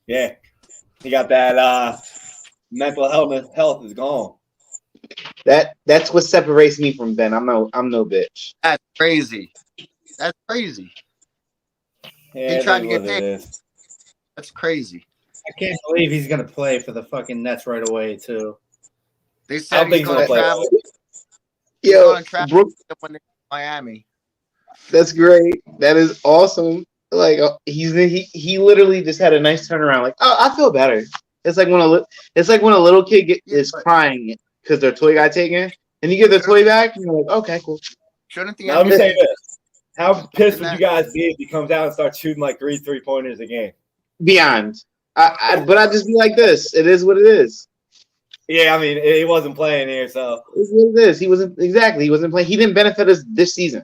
Yeah, he got that mental health is gone. That's what separates me from Ben. I'm no bitch. That's crazy. That's crazy. Yeah, He tried to what get it Dave. is. That's crazy. I can't believe he's gonna play for the fucking Nets right away too. They I said don't think he's he's going gonna to play. travel. He's Yo, going to travel Brooke, when they're in Miami. that's great. That is awesome. Like he literally just had a nice turnaround. Like, oh, I feel better. It's like when a little kid is crying because their toy got taken, and you give the toy back, and you're like, okay, cool. Shouldn't the Now let me NBA say this: how pissed Isn't would you guys be if he comes out and starts shooting like 3-pointers a game? Beyond. But I just be like this. It is what it is. Yeah, I mean he wasn't playing here, so It's what it is. He wasn't playing. He didn't benefit us this season.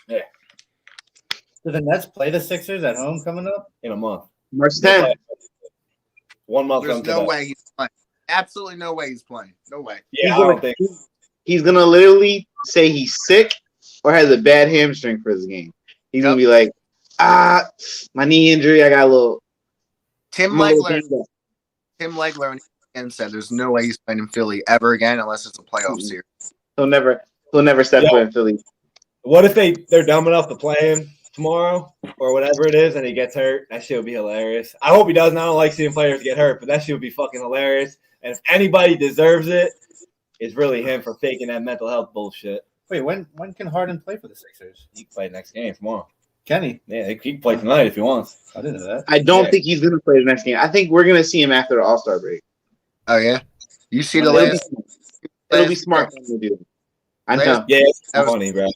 yeah. Do the Nets play the Sixers at home coming up? In a month, March They 10th. play 1 month There's from no today. way he's playing. Absolutely no way he's playing. No way. Yeah, I don't think. He's gonna literally say he's sick or has a bad hamstring for this game. He's gonna be like, my knee injury. I got a little. Tim I'm a little Legler banged up. and said there's no way he's playing in Philly ever again unless it's a playoff series. He'll never step foot in Philly. What if they're dumb enough to play him tomorrow or whatever it is, and he gets hurt? That shit would be hilarious. I hope he doesn't. I don't like seeing players get hurt, but that shit would be fucking hilarious. And if anybody deserves it, it's really him for faking that mental health bullshit. Wait, when can Harden play for the Sixers? He can play next game tomorrow. Kenny, Yeah, he can play tonight if he wants. I didn't know that. I don't Yeah. think he's gonna play the next game. I think we're gonna see him after the All-Star break. Oh yeah, you see the It'll be, last. it'll be smart for him to do. I know. Yeah, it's That was- funny, bro.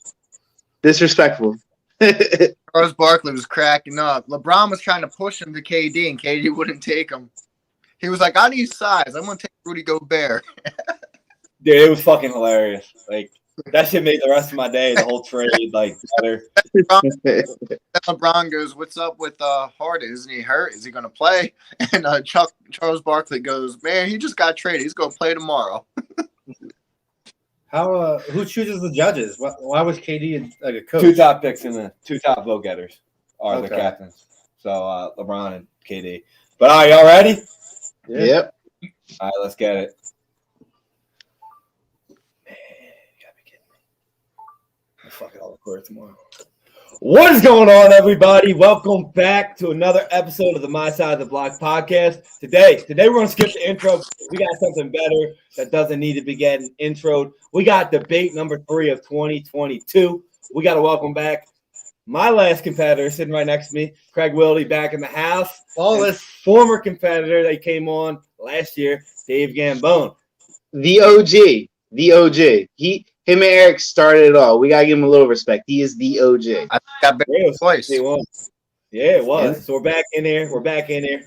Disrespectful. Charles Barkley was cracking up. LeBron was trying to push him to KD, and KD wouldn't take him. He was like, "I need size. I'm gonna take Rudy Gobert." Dude, it was fucking hilarious. Like that shit made the rest of my day, the whole trade, like better. LeBron goes, "What's up with Harden? Isn't he hurt? Is he gonna play?" And Charles Barkley goes, "Man, he just got traded. He's gonna play tomorrow." How? Who chooses the judges? Why was KD like a coach? 2 top picks and the 2 top vote getters are the Okay. captains. So LeBron and KD. But all right, y'all ready? Yep. All right, let's get it. Man, you gotta be kidding me. I'll fuck it all record tomorrow. What is going on, everybody? Welcome back to another episode of the My Side of the Block podcast. Today we're going to skip the intro. We got something better that doesn't need to be getting introed. We got debate number 3 of 2022. We got to welcome back my last competitor sitting right next to me, Craig Wildey, back in the house. Flawless. Former competitor that came on last year, Dave Gambone. The OG. Him and Eric started it all. We gotta give him a little respect. He is the OG. I got better voice. It was. Yeah, it was. So we're back in there.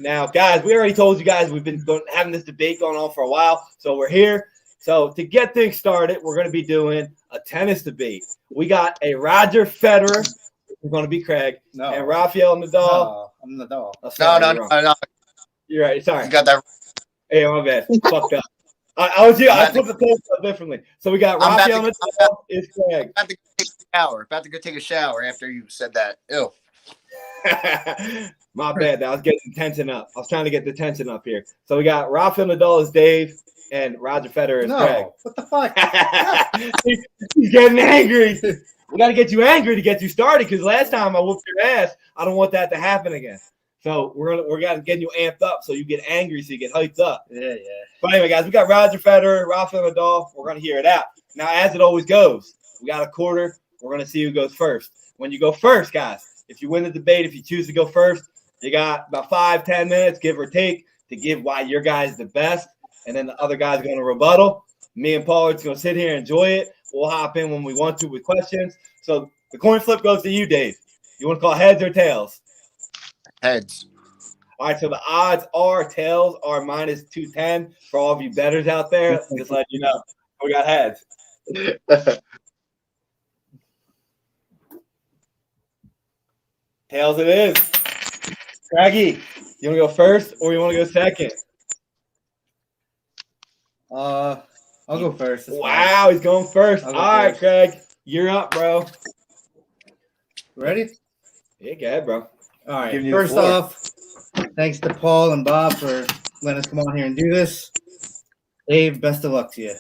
Now, guys, we already told you guys we've been having this debate going on for a while. So we're here. So to get things started, we're going to be doing a tennis debate. We got a Roger Federer, who's going to be Craig, No. and Rafael Nadal. No, I'm Nadal. Oh, sorry, you're wrong. No. You're right. Sorry. You got that. Hey, my bad. Fucked up. I was here. I put the post up differently. So we got I'm Rafael about Nadal is Craig. About to go take a shower. About to go take a shower after you said that. Ew. My bad. I was getting the tension up. I was trying to get the tension up here. So we got Rafael Nadal as Dave and Roger Federer as Craig. No, what the fuck? He's getting angry. We got to get you angry to get you started because last time I whooped your ass. I don't want that to happen again. So we're gonna get you amped up so you get angry, so you get hyped up. Yeah. But anyway, guys, we got Roger Federer, Rafael Nadal. We're gonna hear it out. Now, as it always goes, we got a quarter. We're gonna see who goes first. When you go first, guys, if you win the debate, if you choose to go first, you got about 5-10 minutes, give or take, to give why your guy's the best, and then the other guy's gonna rebuttal. Me and Paul are just gonna sit here and enjoy it. We'll hop in when we want to with questions. So the coin flip goes to you, Dave. You want to call heads or tails? Heads. All right, so the odds are tails are minus 210 for all of you bettors out there. Just let you know. We got heads. Tails it is. Craggy, you want to go first or you want to go second? I'll go first. It's fine. Wow, he's going first. I'll All go right, first. Craig, you're up, bro. Ready? Yeah, go ahead, bro. All right. Giving you the First floor. off, Thanks to Paul and Bob for letting us come on here and do this. Dave, best of luck to you.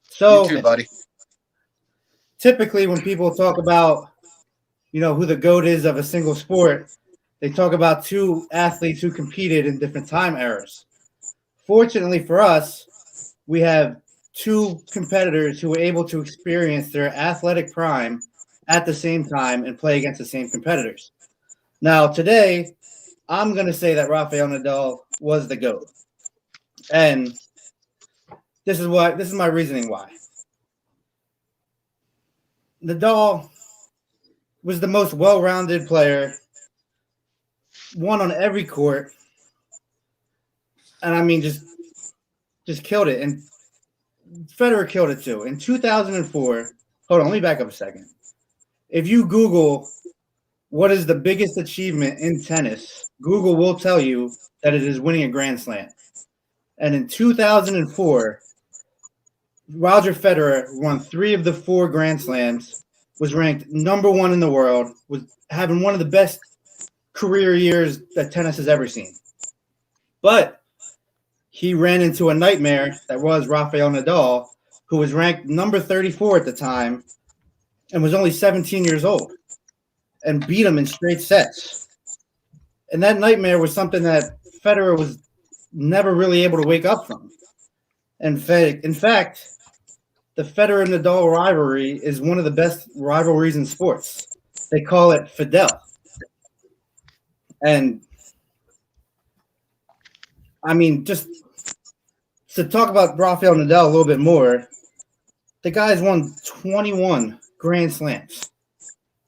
So, You too, buddy. typically when people talk about, who the GOAT is of a single sport, they talk about two athletes who competed in different time eras. Fortunately for us, we have two competitors who were able to experience their athletic prime at the same time and play against the same competitors. Now, today, I'm going to say that Rafael Nadal was the GOAT. And this is my reasoning why. Nadal was the most well-rounded player, won on every court, and I mean just killed it. And Federer killed it too. In 2004, hold on, let me back up a second. If you Google what is the biggest achievement in tennis, Google will tell you that it is winning a Grand Slam. And in 2004, Roger Federer won 3 of the 4 Grand Slams, was ranked number 1 in the world, was having one of the best career years that tennis has ever seen. But he ran into a nightmare that was Rafael Nadal, who was ranked number 34 at the time and was only 17 years old, and beat him in straight sets. And that nightmare was something that Federer was never really able to wake up from. In fact, the Federer and Nadal rivalry is one of the best rivalries in sports. They call it Fidel. And I mean, just to talk about Rafael Nadal a little bit more, the guy's won 21 Grand Slams,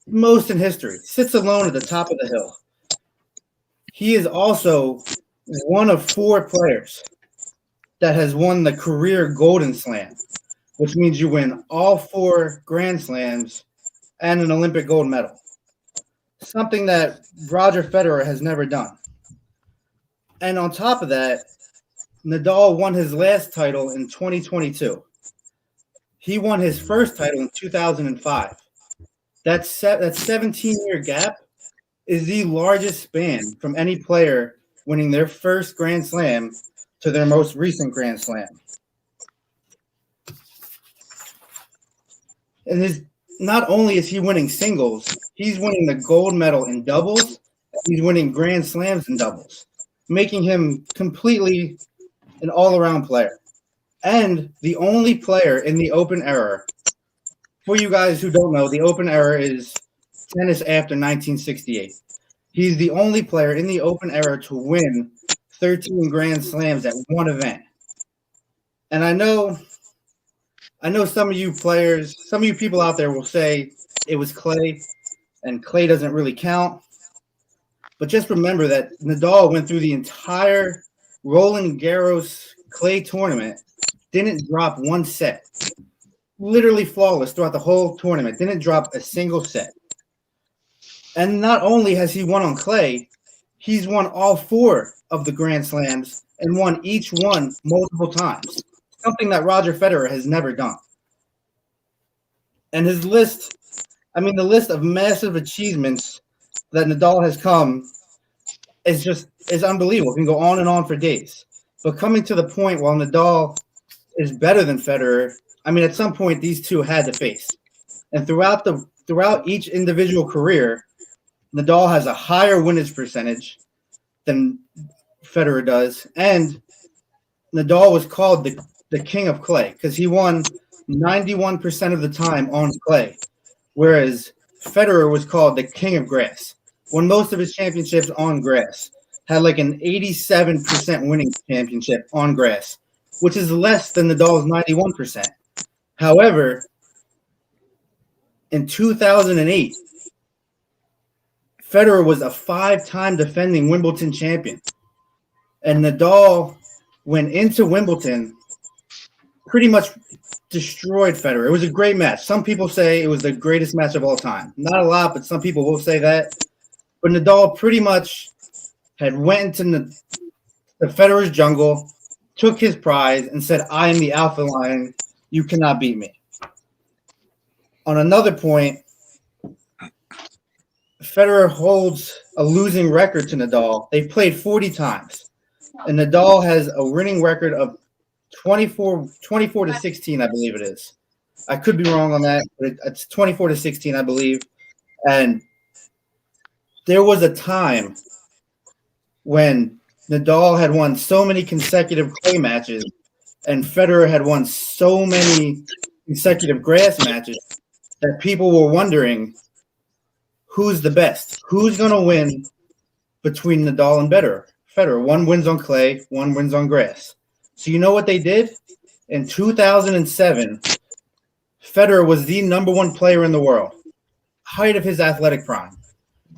most in history, sits alone at the top of the hill. He is also one of 4 players that has won the career Golden Slam, which means you win all 4 Grand Slams and an Olympic gold medal, something that Roger Federer has never done. And on top of that, Nadal won his last title in 2022. He won his first title in 2005. That 17-year gap is the largest span from any player winning their first Grand Slam to their most recent Grand Slam. And not only is he winning singles, he's winning the gold medal in doubles, he's winning Grand Slams in doubles, making him completely an all-around player. And the only player in the Open era, for you guys who don't know, the Open era is tennis after 1968. He's the only player in the Open era to win 13 Grand Slams at one event. And I know some of you players, some of you people out there will say it was clay, and clay doesn't really count. But just remember that Nadal went through the entire Roland Garros clay tournament, didn't drop one set. Literally flawless throughout the whole tournament, didn't drop a single set. And not only has he won on clay, he's won all 4 of the Grand Slams and won each one multiple times, something that Roger Federer has never done. And his list, the list of massive achievements that Nadal has come is unbelievable. It can go on and on for days. But coming to the point while Nadal is better than Federer, at some point these two had to face. And throughout each individual career, Nadal has a higher winnage percentage than Federer does. And Nadal was called the king of clay because he won 91% of the time on clay, whereas Federer was called the king of grass. Won most of his championships on grass, had like an 87% winning championship on grass, which is less than Nadal's 91%. However, in 2008, Federer was a 5-time defending Wimbledon champion. And Nadal went into Wimbledon, pretty much destroyed Federer. It was a great match. Some people say it was the greatest match of all time. Not a lot, but some people will say that. But Nadal pretty much had went into the Federer's jungle, took his prize, and said, I am the alpha lion. You cannot beat me. On another point, Federer holds a losing record to Nadal. They've played 40 times, and Nadal has a winning record of 24 to 16, I believe it is. I could be wrong on that, but it's 24 to 16, I believe. And there was a time when Nadal had won so many consecutive clay matches and Federer had won so many consecutive grass matches that people were wondering who's the best, who's going to win between Nadal and Federer. One wins on clay, one wins on grass. So you know what they did? In 2007, Federer was the number one player in the world, height of his athletic prime.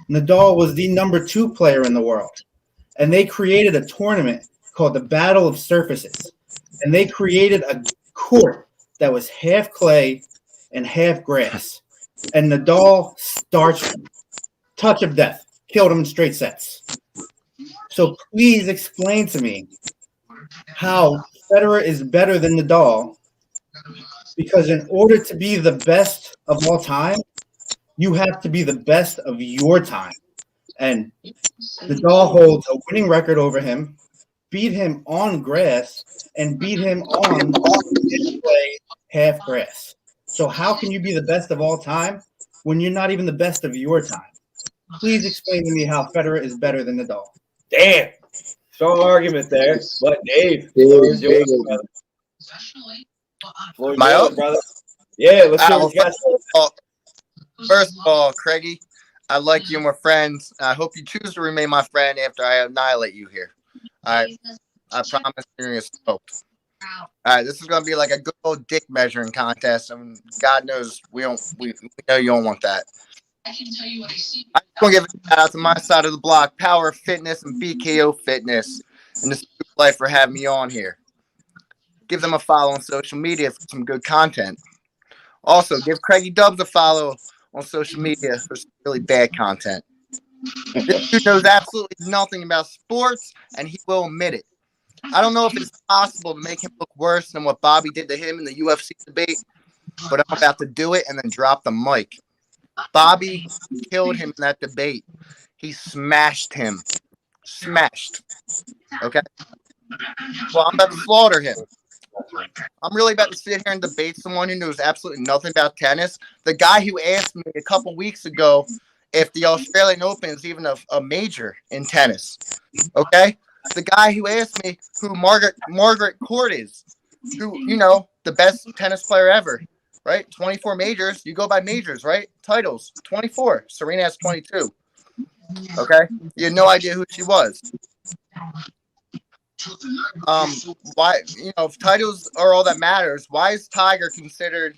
Nadal was the number 2 player in the world. And they created a tournament called the Battle of Surfaces. And they created a court that was half clay and half grass. And Nadal starched him. Touch of death. Killed him in straight sets. So please explain to me how Federer is better than Nadal, because in order to be the best of all time, you have to be the best of your time. And Nadal holds a winning record over him, beat him on grass, and beat him on clay, half grass. So how can you be the best of all time when you're not even the best of your time? Please explain to me how Federer is better than Nadal. Damn. Strong argument there. But Dave, Yours, brother. Floor's My yours, own? brother. Yeah, let's hear what you got. First of all, Craigie, I like you and we're friends. I hope you choose to remain my friend after I annihilate you here. I promise you're stoked. All right, this is gonna be like a good old dick measuring contest, and God knows we know you don't want that. I just want to give a shout out to my side of the block, Power Fitness and BKO Fitness, and the Stoop Life for having me on here. Give them a follow on social media for some good content. Also, give Craigie Dubs a follow on social media for some really bad content. This dude knows absolutely nothing about sports, and he will admit it. I don't know if it's possible to make him look worse than what Bobby did to him in the UFC debate, but I'm about to do it and then drop the mic. Bobby killed him in that debate. He smashed him. Smashed. Okay? Well, I'm about to slaughter him. I'm really about to sit here and debate someone who knows absolutely nothing about tennis. The guy who asked me a couple weeks ago if the Australian Open is even a major in tennis. Okay? The guy who asked me who Margaret Court is, who, you know, the best tennis player ever, right? 24 majors. You go by majors, right? Titles, 24. Serena has 22. Okay? You had no idea who she was. Why, you know, if titles are all that matters, why is Tiger considered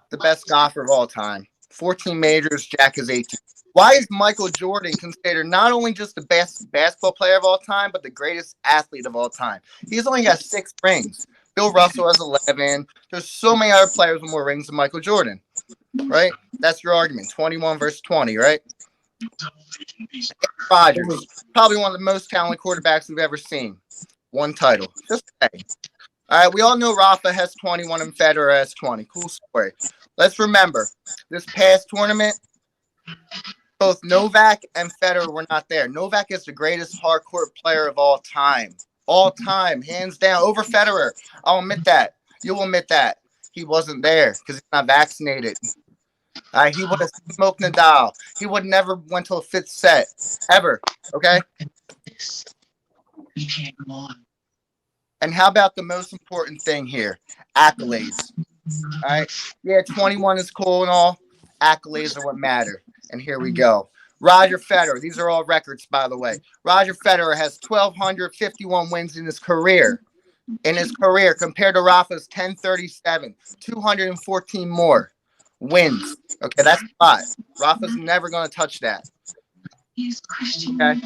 the best golfer of all time? 14 majors, Jack is 18. Why is Michael Jordan considered not only just the best basketball player of all time, but the greatest athlete of all time? He's only got 6 rings. Bill Russell has 11. There's so many other players with more rings than Michael Jordan, right? That's your argument. 21 versus 20, right? Rodgers, probably one of the most talented quarterbacks we've ever seen. 1 title. Just saying. All right, we all know Rafa has 21 and Federer has 20. Cool story. Let's remember, this past tournament, both Novak and Federer were not there. Novak is the greatest hardcourt player of all time. All time, hands down, over Federer. I'll admit that. You'll admit that. He wasn't there because he's not vaccinated. He would have smoked Nadal. He would never went to a 5th set. Ever. Okay? And how about the most important thing here? Accolades. All right? Yeah, 21 is cool and all. Accolades are what matter. And here we go. Roger Federer. These are all records, by the way. Roger Federer has 1,251 wins in his career. Compared to Rafa's 1,037. 214 more wins. Okay, that's 5. Rafa's never going to touch that. Okay.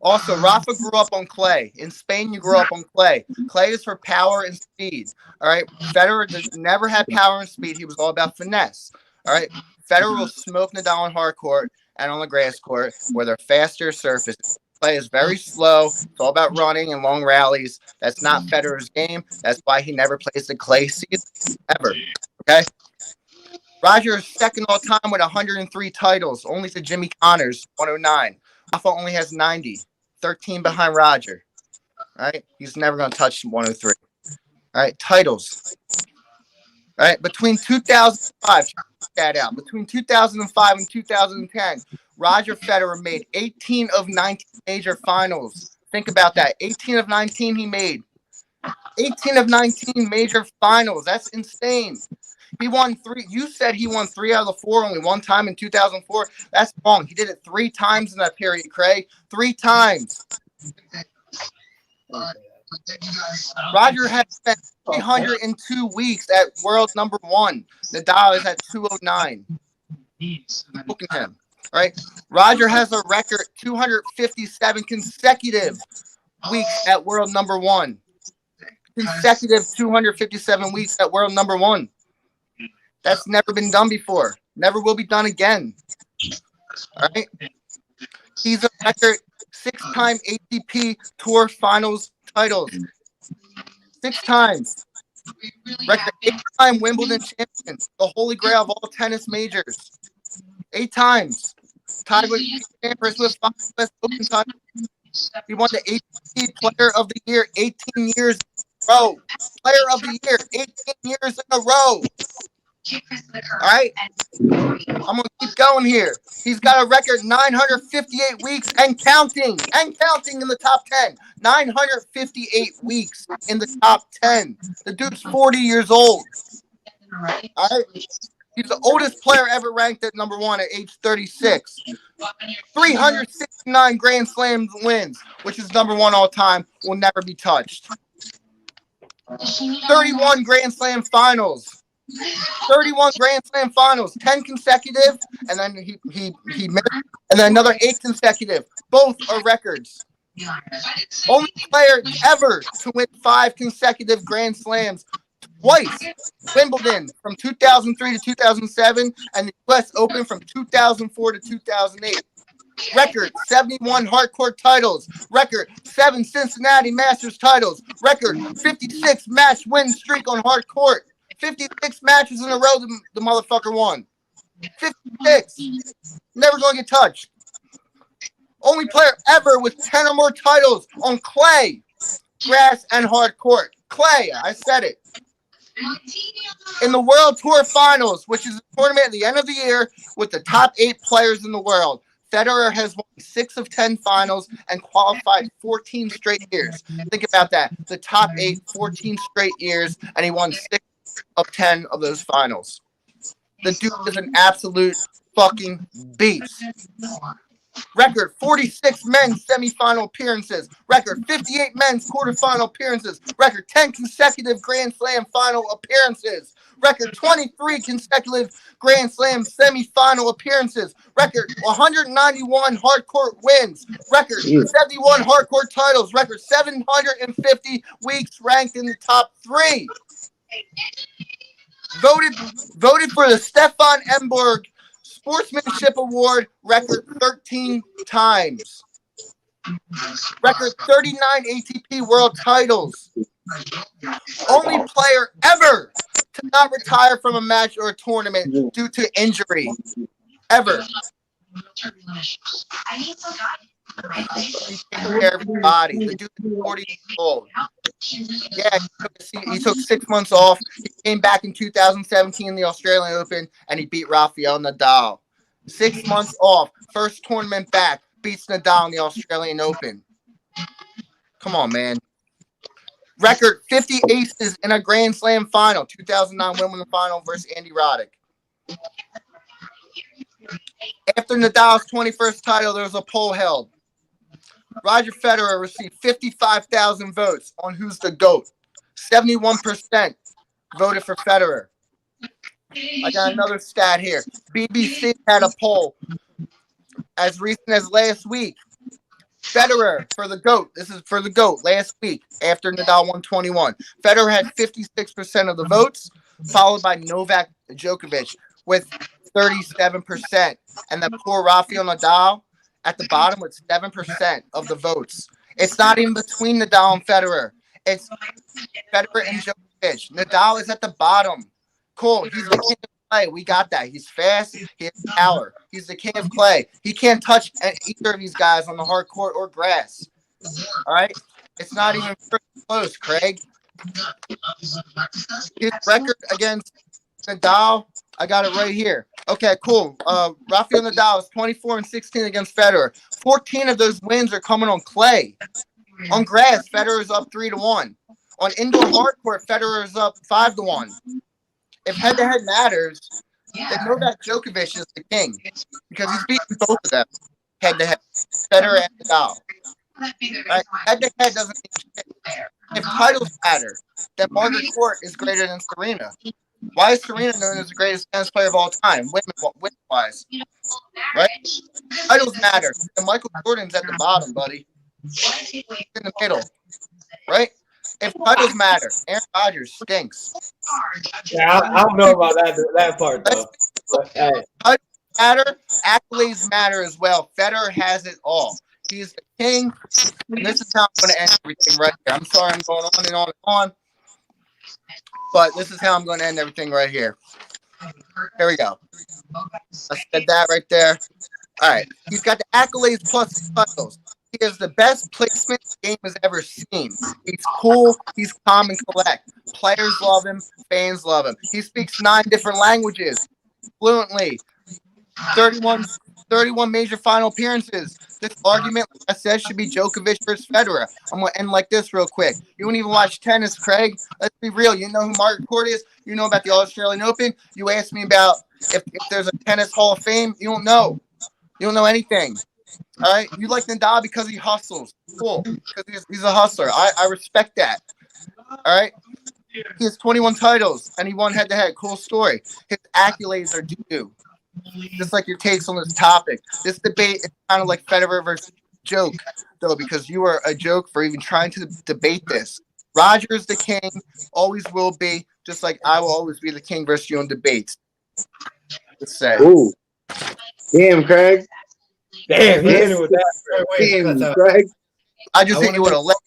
Also, Rafa grew up on clay. In Spain, you grew up on clay. Clay is for power and speed. All right. Federer never had power and speed. He was all about finesse. All right. Federer will smoke Nadal on hard court and on the grass court where they're faster surfaces. Clay is very slow. It's all about running and long rallies. That's not Federer's game. That's why he never plays the clay season ever. Okay. Roger is second all time with 103 titles, only to Jimmy Connors, 109. Rafa only has 90, 13 behind Roger. All right, he's never going to touch 103. All right, titles. All right, between 2005, check that out. Between 2005 and 2010, Roger Federer made 18 of 19 major finals. Think about that. 18 of 19 he made. 18 of 19 major finals. That's insane. He won 3. You said he won 3 out of the 4 only one time in 2004. That's wrong. He did it 3 times in that period, Craig. 3 times. Roger has spent 302 weeks at world number 1. Nadal is at 209. Look at him. All right. Roger has a record 257 consecutive weeks at world number 1. Consecutive 257 weeks at world number 1. That's never been done before. Never will be done again. All right. He's a record 6-time ATP Tour Finals titles. 6 times. Record 8-time Wimbledon champion. The holy grail of all tennis majors. 8 times. Tied with Sampras with 5 US Open titles. He won the ATP Player of the Year 18 years in a row. Player of the Year 18 years in a row. All right. I'm going to keep going here. He's got a record 958 weeks and counting in the top 10. 958 weeks in the top 10. The dude's 40 years old. All right. He's the oldest player ever ranked at number 1 at age 36. 369 Grand Slam wins, which is number 1 all time, will never be touched. 31 Grand Slam finals. 31 Grand Slam finals, 10 consecutive, and then he made, and then another 8 consecutive. Both are records. Only player ever to win 5 consecutive Grand Slams twice. Wimbledon from 2003 to 2007, and the US Open from 2004 to 2008. Record 71 hardcourt titles. Record 7 Cincinnati Masters titles. Record 56 match win streak on hardcourt. 56 matches in a row the motherfucker won. 56. Never going to get touched. Only player ever with 10 or more titles on clay, grass, and hard court. Clay, I said it. In the World Tour Finals, which is a tournament at the end of the year with the top 8 players in the world, Federer has won 6 of 10 finals and qualified 14 straight years. Think about that. The top 8, 14 straight years, and he won 6 of 10 of those finals. The dude is an absolute fucking beast. Record 46 men's semifinal appearances. Record 58 men's quarterfinal appearances. Record 10 consecutive Grand Slam final appearances. Record 23 consecutive Grand Slam semifinal appearances. Record 191 hardcourt wins. Record 71 hardcourt titles. Record 750 weeks ranked in the top 3. Voted for the Stefan Emborg Sportsmanship Award record 13 times. Record 39 ATP World titles. Only player ever to not retire from a match or a tournament due to injury. Ever. He's taking care of his body. The dude is 40 years old. Yeah, he took 6 months off. He came back in 2017 in the Australian Open, and he beat Rafael Nadal. 6 months off. First tournament back. Beats Nadal in the Australian Open. Come on, man. Record 50 aces in a Grand Slam final. 2009 Wimbledon final versus Andy Roddick. After Nadal's 21st title, there was a poll held. Roger Federer received 55,000 votes on who's the GOAT. 71% voted for Federer. I got another stat here. BBC had a poll as recent as last week. Federer for the GOAT. This is for the GOAT last week after Nadal won 21. Federer had 56% of the votes, followed by Novak Djokovic with 37%. And the poor Rafael Nadal at the bottom with 7% of the votes. It's not even between Nadal and Federer. It's Federer and Djokovic. Nadal is at the bottom. Cool. He's the king of clay. We got that. He's fast. He has power. He's the king of clay. He can't touch either of these guys on the hard court or grass. All right? It's not even close, Craig. His record against Nadal, I got it right here. Okay, cool. Rafael Nadal is 24-16 against Federer. 14 of those wins are coming on clay. On grass, Federer is up 3-1. On indoor hard court, Federer is up 5-1. If head-to-head matters, they know that Djokovic is the king because he's beaten both of them head-to-head, Federer and Nadal. Right? Head-to-head doesn't mean shit. If titles matter, then Margaret Court is greater than Serena. Why is Serena known as the greatest tennis player of all time, women-wise? Right? Titles matter. And Michael Jordan's at the bottom, buddy. He's in the middle. Right? If titles matter, Aaron Rodgers stinks. Yeah, I don't know about that part, though. But, hey. Titles matter. Accolades matter as well. Federer has it all. He's the king. And this is how I'm going to end everything right here. I'm sorry I'm going on and on and on. But this is how I'm going to end everything right here. Here we go. I said that right there. All right. He's got the accolades plus the titles. He has the best placement the game has ever seen. He's cool. He's calm and collect. Players love him. Fans love him. He speaks 9 different languages fluently. 31 major final appearances. This argument, like I said, should be Djokovic versus Federer. I'm going to end like this real quick. You don't even watch tennis, Craig. Let's be real. You know who Margaret Court is? You know about the Australian Open? You asked me about if there's a tennis Hall of Fame. You don't know. You don't know anything. All right? You like Nadal because he hustles. Cool. Because he's a hustler. I respect that. All right? He has 21 titles, and he won head-to-head. Cool story. His accolades are due. Just like your takes on this topic. This debate is kind of like Federer versus joke, though, because you are a joke for even trying to debate this. Roger's the king, always will be, just like I will always be the king versus you in debates. Just say. Ooh. Damn, Craig. Damn, he ended with that. Damn, Craig. I just think you would have let.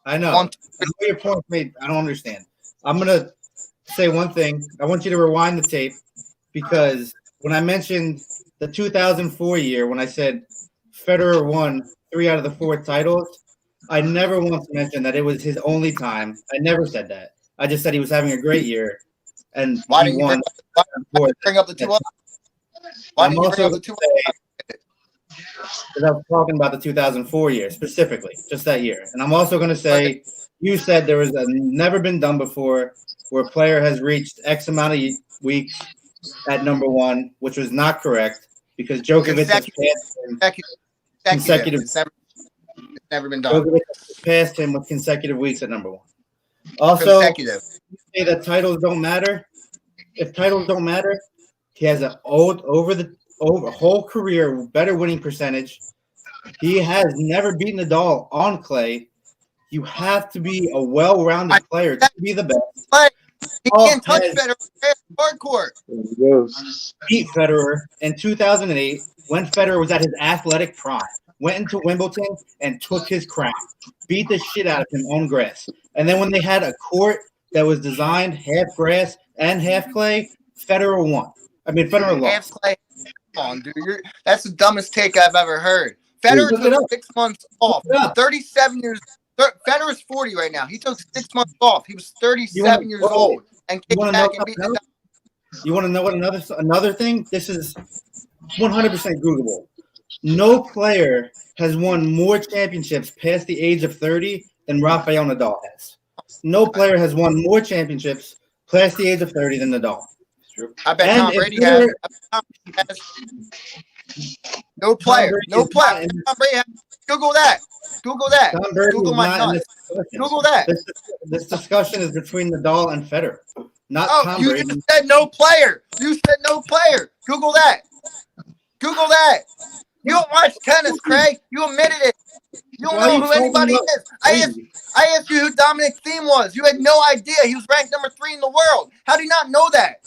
I know. I know your point made. I don't understand. I'm going to say one thing. I want you to rewind the tape because when I mentioned the 2004 year, when I said Federer won 3 out of the 4 titles, I never once mentioned that it was his only time. I never said that. I just said he was having a great year, and why he won. Bring up the 2 others? Why didn't you bring up the 2 others? Because I was talking about the 2004 year specifically, just that year. And I'm also going to say, you said there was never been done before where a player has reached X amount of weeks at number 1, which was not correct because Djokovic has passed him consecutive. It's never been done. Djokovic has passed him with consecutive weeks at number 1. Also, you say that titles don't matter. If titles don't matter, he has an over whole career better winning percentage. He has never beaten Nadal on clay. You have to be a well-rounded player to be the best. He can't touch Federer hard court. Beat Federer in 2008 when Federer was at his athletic prime. Went into Wimbledon and took his crown. Beat the shit out of him on grass. And then when they had a court that was designed half grass and half clay, Federer won. I mean, Federer lost. Half clay. Come on, dude. That's the dumbest take I've ever heard. Federer took 6 months off. 37 years. Federer's 40 right now. He took 6 months off. He was 37 years old and came back and beat Nadal. You want to know what another thing? This is 100% Googleable. No player has won more championships past the age of 30 than Rafael Nadal has. No player has won more championships past the age of 30 than Nadal. I bet Tom Brady has. No player. Tom Brady has. Google that. Google my nuts. Google that. This discussion is between Nadal and Federer, not Tom Brady. You just said no player. Google that. You don't watch tennis, Craig. You admitted it. You don't know who anybody is. I asked you who Dominic Thiem was. You had no idea. He was ranked number 3 in the world. How do you not know that?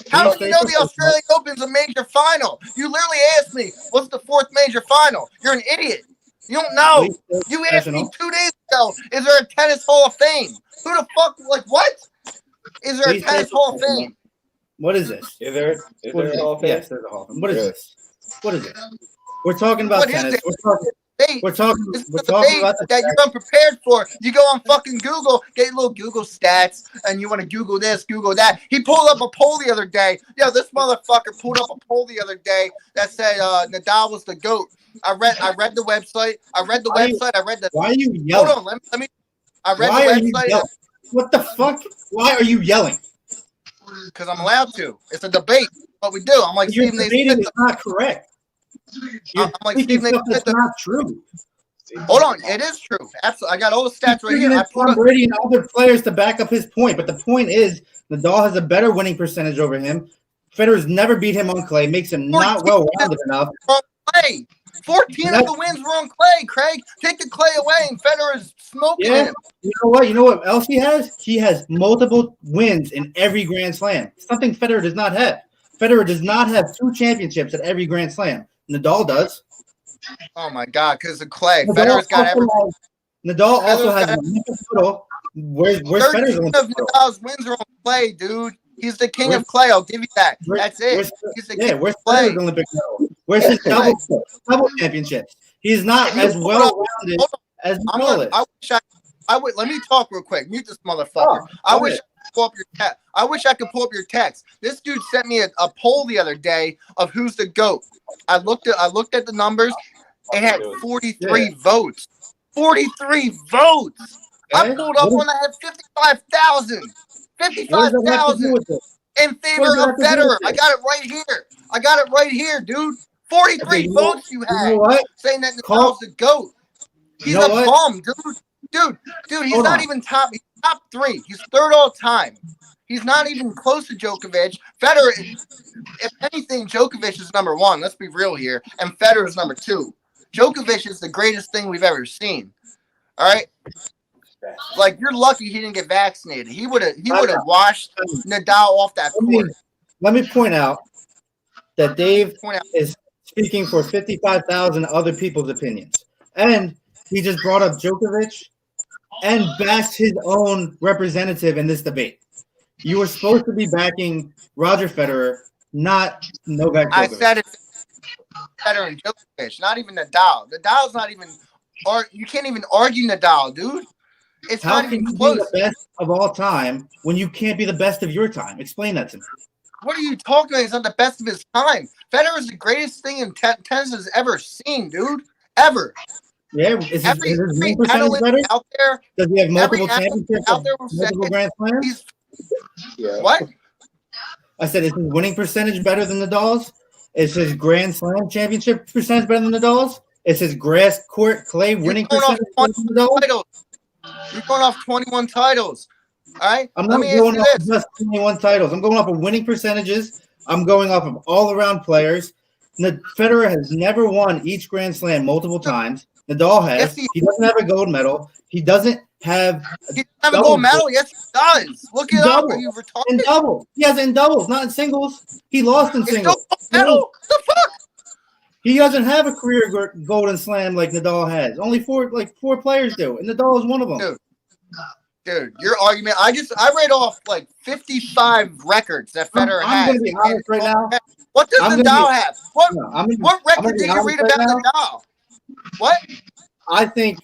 How don't you know the Australian Open's a major final? You literally asked me, what's the 4th major final? You're an idiot. You don't know. You asked me 2 days ago, is there a tennis Hall of Fame? Who the fuck, what? Is there a tennis Hall of Fame? What is this? Is there a Hall of Fame? Yes, there's a Hall of Fame. What is Really? this? What is it? We're talking about What is tennis. it? We're This talking is about the that you're unprepared for. You go on fucking Google, get your little Google stats, and you want to Google this, Google that. He pulled up a poll the other day. Yeah, this motherfucker pulled up a poll the other day that said Nadal was the GOAT. I read the website. I read the. Why are you yelling? Hold on, let me. I read Why the website. What the fuck? Why are you yelling? Because I'm allowed to. It's a debate. What we do. I'm like Your Stephen A. debating Smith. is not correct. You're I'm like speaking Stephen A. stuff that's Smith. not true. Hold on, it is true. Absolutely, I got all the stats right here. You're I pulled Tom up. Brady and other players to back up his point, but the point is Nadal has a better winning percentage over him. Federer's never beat him on clay, makes him not well-rounded enough. Clay. 14 of the wins were on clay, Craig. Take the clay away, and Federer's smoking him. You know what? You know what else he has? He has multiple wins in every Grand Slam. Something Federer does not have. Federer does not have 2 championships at every Grand Slam. Nadal does. Oh my God, because of clay. Federer's got everything. Nadal also has an Olympic title. Where's Federer's Olympic of title? Nadal's wins are on clay, dude. He's the king of clay. I'll give you that. That's it. He's the king where's of clay. Federer's Olympic title? Where's his double championships? He's not as well-rounded as Nadal is. I would let me talk real quick. Mute this motherfucker. I wish I could pull up your text. This dude sent me a poll the other day of who's the GOAT. I looked at the numbers. It had 43 votes. 43 votes. I pulled up one that had 55,000. 55,000 in favor of Federer. I got it right here, dude. 43 votes you had saying that Nadal's the GOAT. He's a bum, dude. Dude, he's not even top. He's top 3. He's 3rd all time. He's not even close to Djokovic. Federer, if anything, Djokovic is number 1. Let's be real here. And Federer is number 2. Djokovic is the greatest thing we've ever seen. All right? Like, you're lucky he didn't get vaccinated. He would have washed Nadal off that court. Let me point out that Dave is speaking for 55,000 other people's opinions. And he just brought up Djokovic and bashed his own representative in this debate. You were supposed to be backing Roger Federer, not Novak Djokovic. I said it. Federer and Djokovic, not even Nadal. Nadal's not even. Or you can't even argue Nadal, dude. It's How not can even you close. be the best of all time when you can't be the best of your time? Explain that to me. What are you talking about? He's not the best of his time. Federer is the greatest thing in tennis has ever seen, dude. Ever. Yeah, is Every his winning percentage analyst better? out there. Does he have multiple Every analyst championships? out there will say Multiple Grand Slams? What? I said, is his winning percentage better than Nadal's? Is his Grand Slam championship percentage better than Nadal's? Is his grass court clay winning percentage better than Nadal's? You're going off 21 titles. All right? I'm not going off of just 21 titles. I'm going off of winning percentages. I'm going off of all-around players. Federer has never won each Grand Slam multiple times. Nadal has. Yes, he doesn't have a gold medal. He doesn't have a gold medal. Yes, he does. Look it up. Are you retarded? In doubles. He has it in doubles, not in singles. He lost in singles. Medal? The fuck? He doesn't have a career golden slam like Nadal has. Only four players do, and Nadal is one of them. Dude, your argument. I read off like 55 records that Federer has. I'm going to be honest right now. What does Nadal have? What record did you read about Nadal? What? I think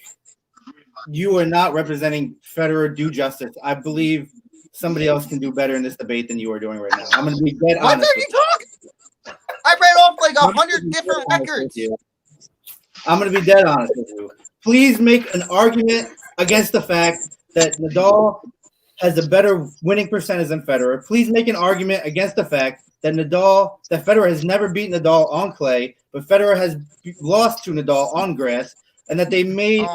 you are not representing Federer due justice. I believe somebody else can do better in this debate than you are doing right now. I'm going to be dead honest. What are you talking? I read off like 100 different records. I'm going to be dead honest with you. Please make an argument against the fact that Nadal has a better winning percentage than Federer. Please make an argument against the fact that Federer has never beaten Nadal on clay, but Federer has lost to Nadal on grass, and that they made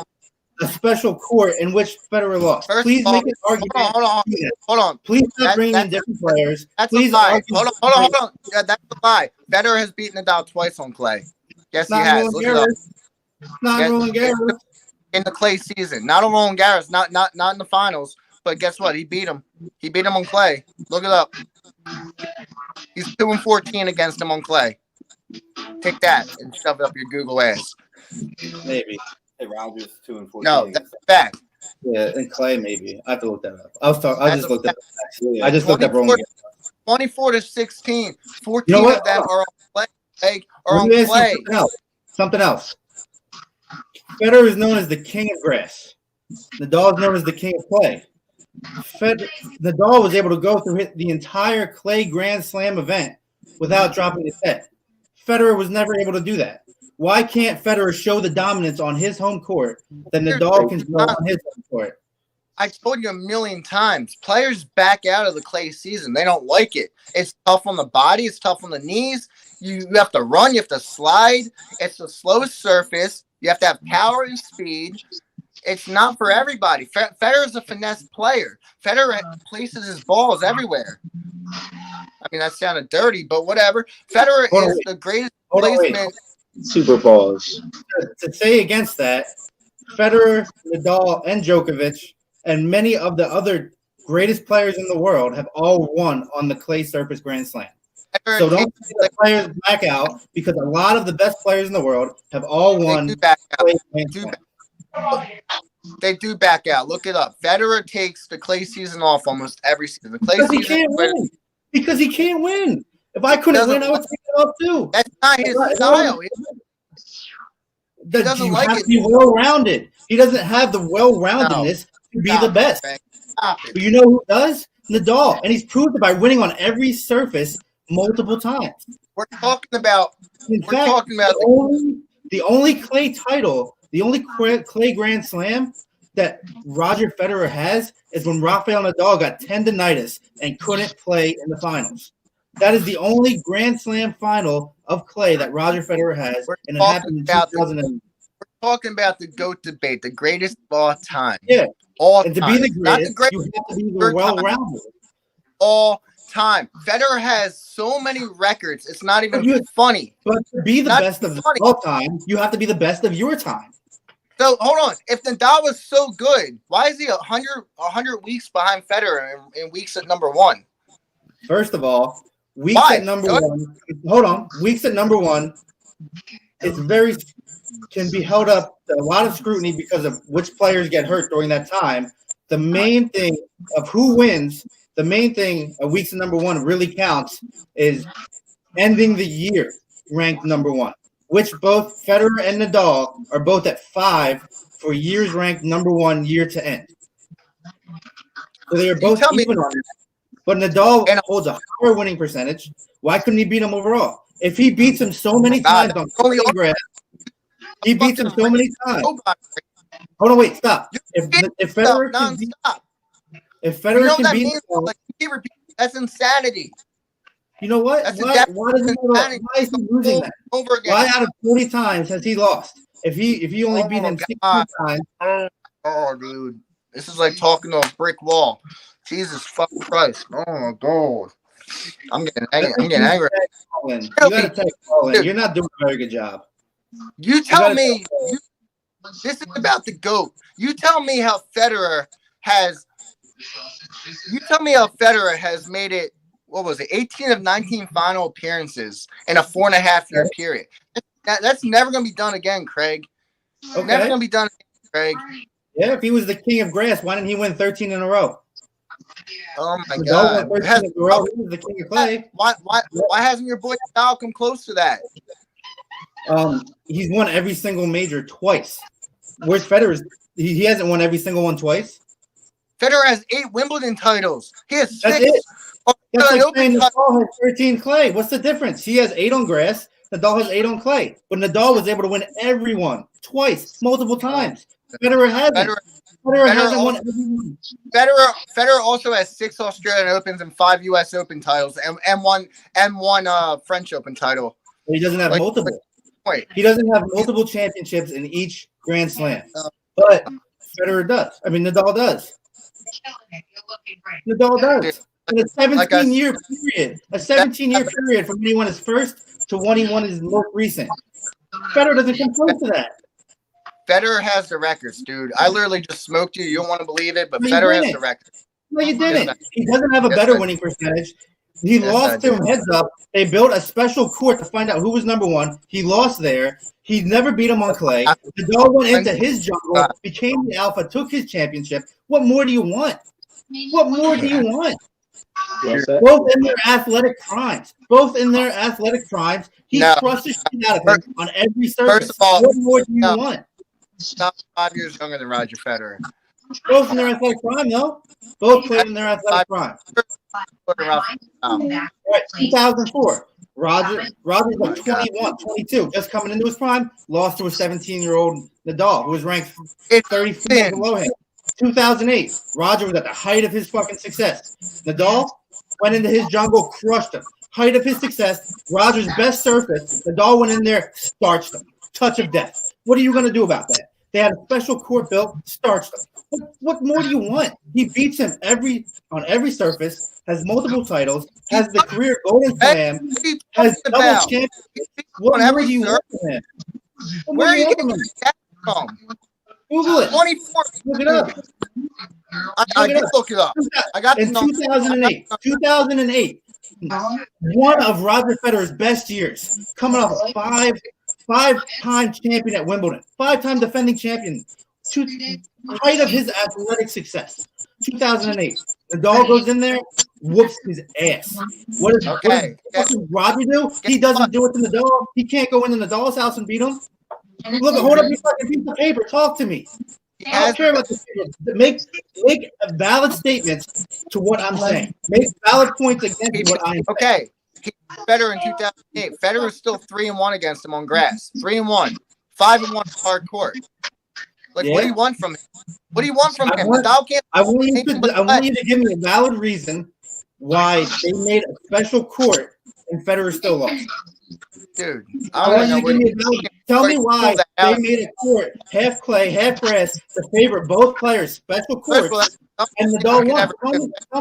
a special court in which Federer lost. Please make an argument. Hold on. Please stop bringing in different players. That's Please a lie. Hold on. Yeah, that's a lie. Federer has beaten Nadal twice on clay. Yes, he has. Look it up. Not Roland Garros. In the clay season, not on Roland Garros, not in the finals. But guess what? He beat him. He beat him on clay. Look it up. He's 2-14 against him on clay. Take that and shove it up your Google ass. Maybe. Hey, Rogers 2-14. No, that's a fact. Yeah, in clay maybe. I have to look that up. I just looked up Roland Garros. 24-16. 14 You know what? of them are on play. Let me ask you something else. Federer is known as the king of grass. Nadal is known as the king of clay. Nadal was able to go through the entire clay Grand Slam event without dropping his head. Federer was never able to do that. Why can't Federer show the dominance on his home court that Nadal can show on his home court? I told you a million times. Players back out of the clay season. They don't like it. It's tough on the body. It's tough on the knees. You have to run. You have to slide. It's the slowest surface. You have to have power and speed. It's not for everybody. Federer is a finesse player. Federer places his balls everywhere. I mean, that sounded dirty, but whatever. Federer is the greatest placement. Super balls. To say against that, Federer, Nadal, and Djokovic, and many of the other greatest players in the world have all won on the clay surface Grand Slam. So don't say the players back out, because a lot of the best players in the world have all won. They do back out. Look it up. Federer takes the clay season off almost every season. The clay season can't win. Because he can't win. If I couldn't win, I would take it off too. That's not his style. He doesn't like it. To be well-rounded. He doesn't have the well-roundedness to be the best. But you know who does? Nadal. And he's proved it by winning on every surface multiple times. We're talking about the only clay title, the only clay Grand Slam that Roger Federer has is when Rafael Nadal got tendinitis and couldn't play in the finals. That is the only Grand Slam final of clay that Roger Federer has, and it happened in 2000. We're talking about the GOAT debate, the greatest of all time. Yeah. And to be the greatest, you have to be well-rounded. All time. Federer has so many records. It's not even funny. But to be the best of all time, you have to be the best of your time. So hold on. If Nadal was so good, why is he 100 weeks behind Federer in weeks at number one? First of all, weeks at number one. Hold on. Weeks at number one. It's can be held up to a lot of scrutiny because of which players get hurt during that time. The main thing of who wins, the main thing of weeks at number one really counts is ending the year ranked number one, which both Federer and Nadal are both at 5 for years ranked number one year to end. So they are both even on it. But Nadal holds a higher winning percentage. Why couldn't he beat him overall? If he beats him so many times on grass, he beats him so many times. Hold on, wait, stop. If Federer can beat, can beat him, that's insanity. You know what? Why is he losing that? Why out of 40 times has he lost? If he only beat him 16 times. Oh, dude. This is like talking to a brick wall. Jesus fucking Christ. Oh, my God. I'm getting angry. You got to take Colin. You're not doing a very good job. You tell me. This is about the GOAT. You tell me how Federer has. You tell me how Federer has made it. What was it? 18 of 19 final appearances in a 4.5-year period. That's never going to be done again, Craig. Okay. Never going to be done again, Craig. Yeah, if he was the king of grass, why didn't he win 13 in a row? Oh my God! He was the king of clay. Why hasn't your boy Nadal come close to that? He's won every single major twice. Where's Federer? He hasn't won every single one twice. Federer has 8 Wimbledon titles. He has 6. That's it. That's like saying Nadal has 13 clay. What's the difference? He has 8 on grass. Nadal has 8 on clay. But Nadal was able to win everyone twice, multiple times. Federer hasn't. Federer hasn't won everyone. Federer also has 6 Australian Opens and 5 U.S. Open titles and one French Open title. But he doesn't have multiple. He doesn't have multiple championships in each Grand Slam. But Federer does. I mean, Nadal does. Nadal does. In a 17-year period. A 17-year period from when he won his first to when he won his most recent. Federer doesn't come close to that. Federer has the records, dude. I literally just smoked you. You don't want to believe it, but Federer has the records. No, you didn't. He doesn't have a better winning percentage. He lost to him heads up. They built a special court to find out who was number one. He lost there. He never beat him on clay. Nadal went into his jungle, became the alpha, took his championship. What more do you want? What more do you want? Well said. Both in their athletic primes. He No. crushed the shit out of him on every surface. First of all, what more do you no. want? Not 5 years younger than Roger Federer. Both in their athletic prime, though. Both played in their athletic prime. All right, 2004. Roger's like 21, 22, just coming into his prime, lost to a 17-year-old Nadal, who was ranked 34 below him. 2008, Roger was at the height of his fucking success. Nadal went into his jungle, crushed him. Height of his success, Roger's best surface. Nadal went in there, starched him. Touch of death. What are you going to do about that? They had a special court built, starched him. What more do you want? He beats him on every surface, has multiple titles, has the career Golden Slam, has double championship. What more do you want from him? Where are you getting that from? Google it. 24. Look it up. I did look it up. I got in 2008, one of Roger Federer's best years, coming off a five-time champion at Wimbledon, 5-time defending champion, height of his athletic success. 2008, Nadal goes in there, whoops his ass. What does Roger do? He doesn't do it to Nadal. He can't go into Nadal's house and beat him. Look, hold up your fucking piece of paper. Talk to me. I don't care about the paper. Make valid statements to what I'm saying. Make valid points against what I'm saying. Okay. Federer in 2008. Federer is still 3-1 against him on grass. 3-1. 5-1 hard court. Like, what do you want from him? What do you want from him? I want you to give me a valid reason why they made a special court and Federer still lost. Dude, tell me why they made a court, half clay, half grass, to favor both players, special courts, and Nadal won.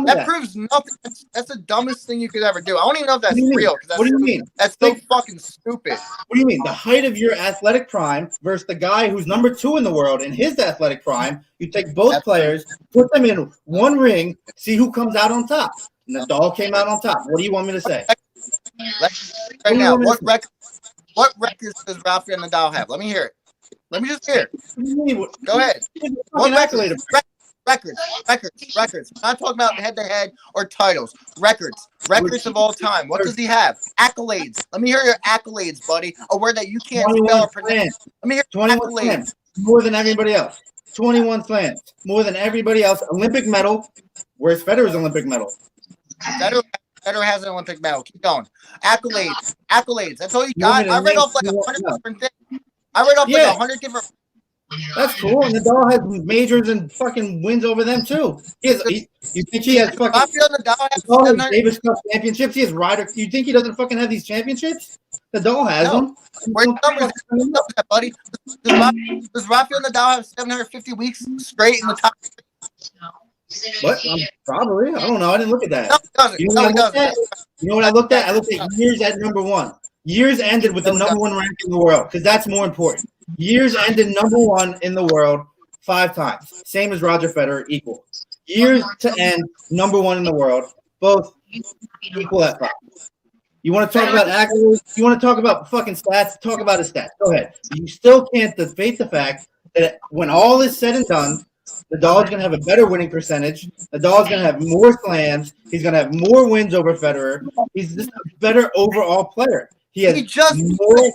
That proves nothing. That's the dumbest thing you could ever do. I don't even know if that's real. What do you mean? That's so fucking stupid. What do you mean? The height of your athletic prime versus the guy who's number 2 in the world in his athletic prime. You take both players, put them in one ring, see who comes out on top. Nadal came out on top. What do you want me to say? Right now, what records does Rafael Nadal have? Let me hear it. Let me just hear it. Go ahead. What records? Records. I'm not talking about head-to-head or titles. Records of all time. What does he have? Accolades. Let me hear your accolades, buddy. A word that you can't spell or pronounce. Let me hear 21 accolades. Slams, more than everybody else. 21 slams, more than everybody else. Olympic medal. Where's Federer's Olympic medal? Federer has an Olympic medal. Keep going. Accolades. That's all you got. I read off like 100 different things. I read off like 100 different. That's cool. And Nadal has majors and fucking wins over them too. You think he has fucking? Nadal has Davis Cup championships. He has Ryder. You think he doesn't fucking have these championships? Nadal has them. Where's numbers, buddy? Does Rafael Nadal have 750 weeks straight in the top? What? Probably. I don't know. I didn't look at that. No, it doesn't. You know what I looked at? I looked at years at number 1. Years ended with the number 1 rank in the world, because that's more important. Years ended number 1 in the world 5 times. Same as Roger Federer, equal. Years to end number 1 in the world, both equal at 5. You want to talk about accolades? You want to talk about fucking stats? Talk about his stats. Go ahead. You still can't debate the fact that when all is said and done, Nadal's going to have a better winning percentage. Nadal's going to have more slams. He's going to have more wins over Federer. He's just a better overall player. He has more.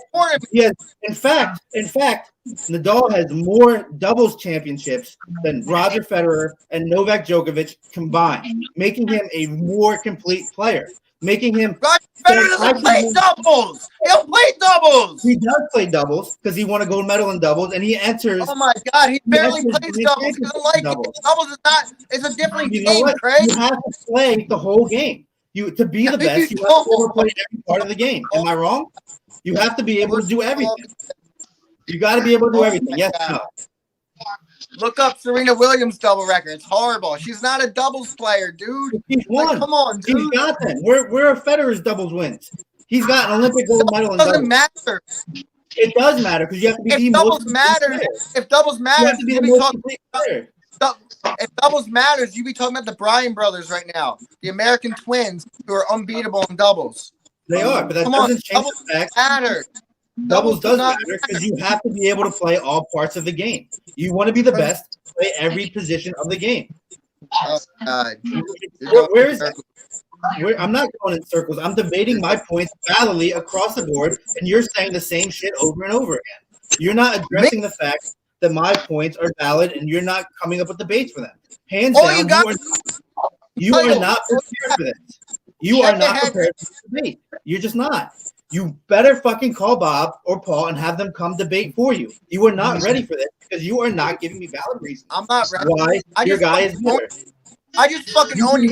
In fact, Nadal has more doubles championships than Roger Federer and Novak Djokovic combined, making him a more complete player. Making him. Roger Federer doesn't play doubles. He don't play doubles. He does play doubles because he won a gold medal in doubles, and he enters. Oh my God, he barely plays doubles. He doesn't like doubles. Doubles is not. It's a different game, Craig. You have to play the whole game. To be the best, you have to play every part of the game. Am I wrong? You have to be able to do everything. You got to be able to do everything. Yes, no. Look up Serena Williams' double record. It's horrible. She's not a doubles player, dude. He's won. Like, come on, dude. He's got them. Where are Federer's doubles wins? He's got an Olympic gold medal in doubles. It doesn't matter. It does matter because you have to be if the doubles most matters. If doubles matters, you have to be the most complete player. If doubles matters, you be talking about the Bryan brothers right now, the American twins who are unbeatable in doubles. They are, but that doesn't change the fact. Doubles does matter because you have to be able to play all parts of the game. You want to be the best, play every position of the game. Oh God. Where is that? I'm not going in circles. I'm debating my points validly across the board, and you're saying the same shit over and over again. You're not addressing the fact that my points are valid, and you're not coming up with debates for them. Hands down, you are not prepared for this. You are not prepared for this debate. You're just not. You better fucking call Bob or Paul and have them come debate for you. You are not ready for this because you are not giving me valid reasons. I'm not ready. Why your guy is better. I just fucking own you.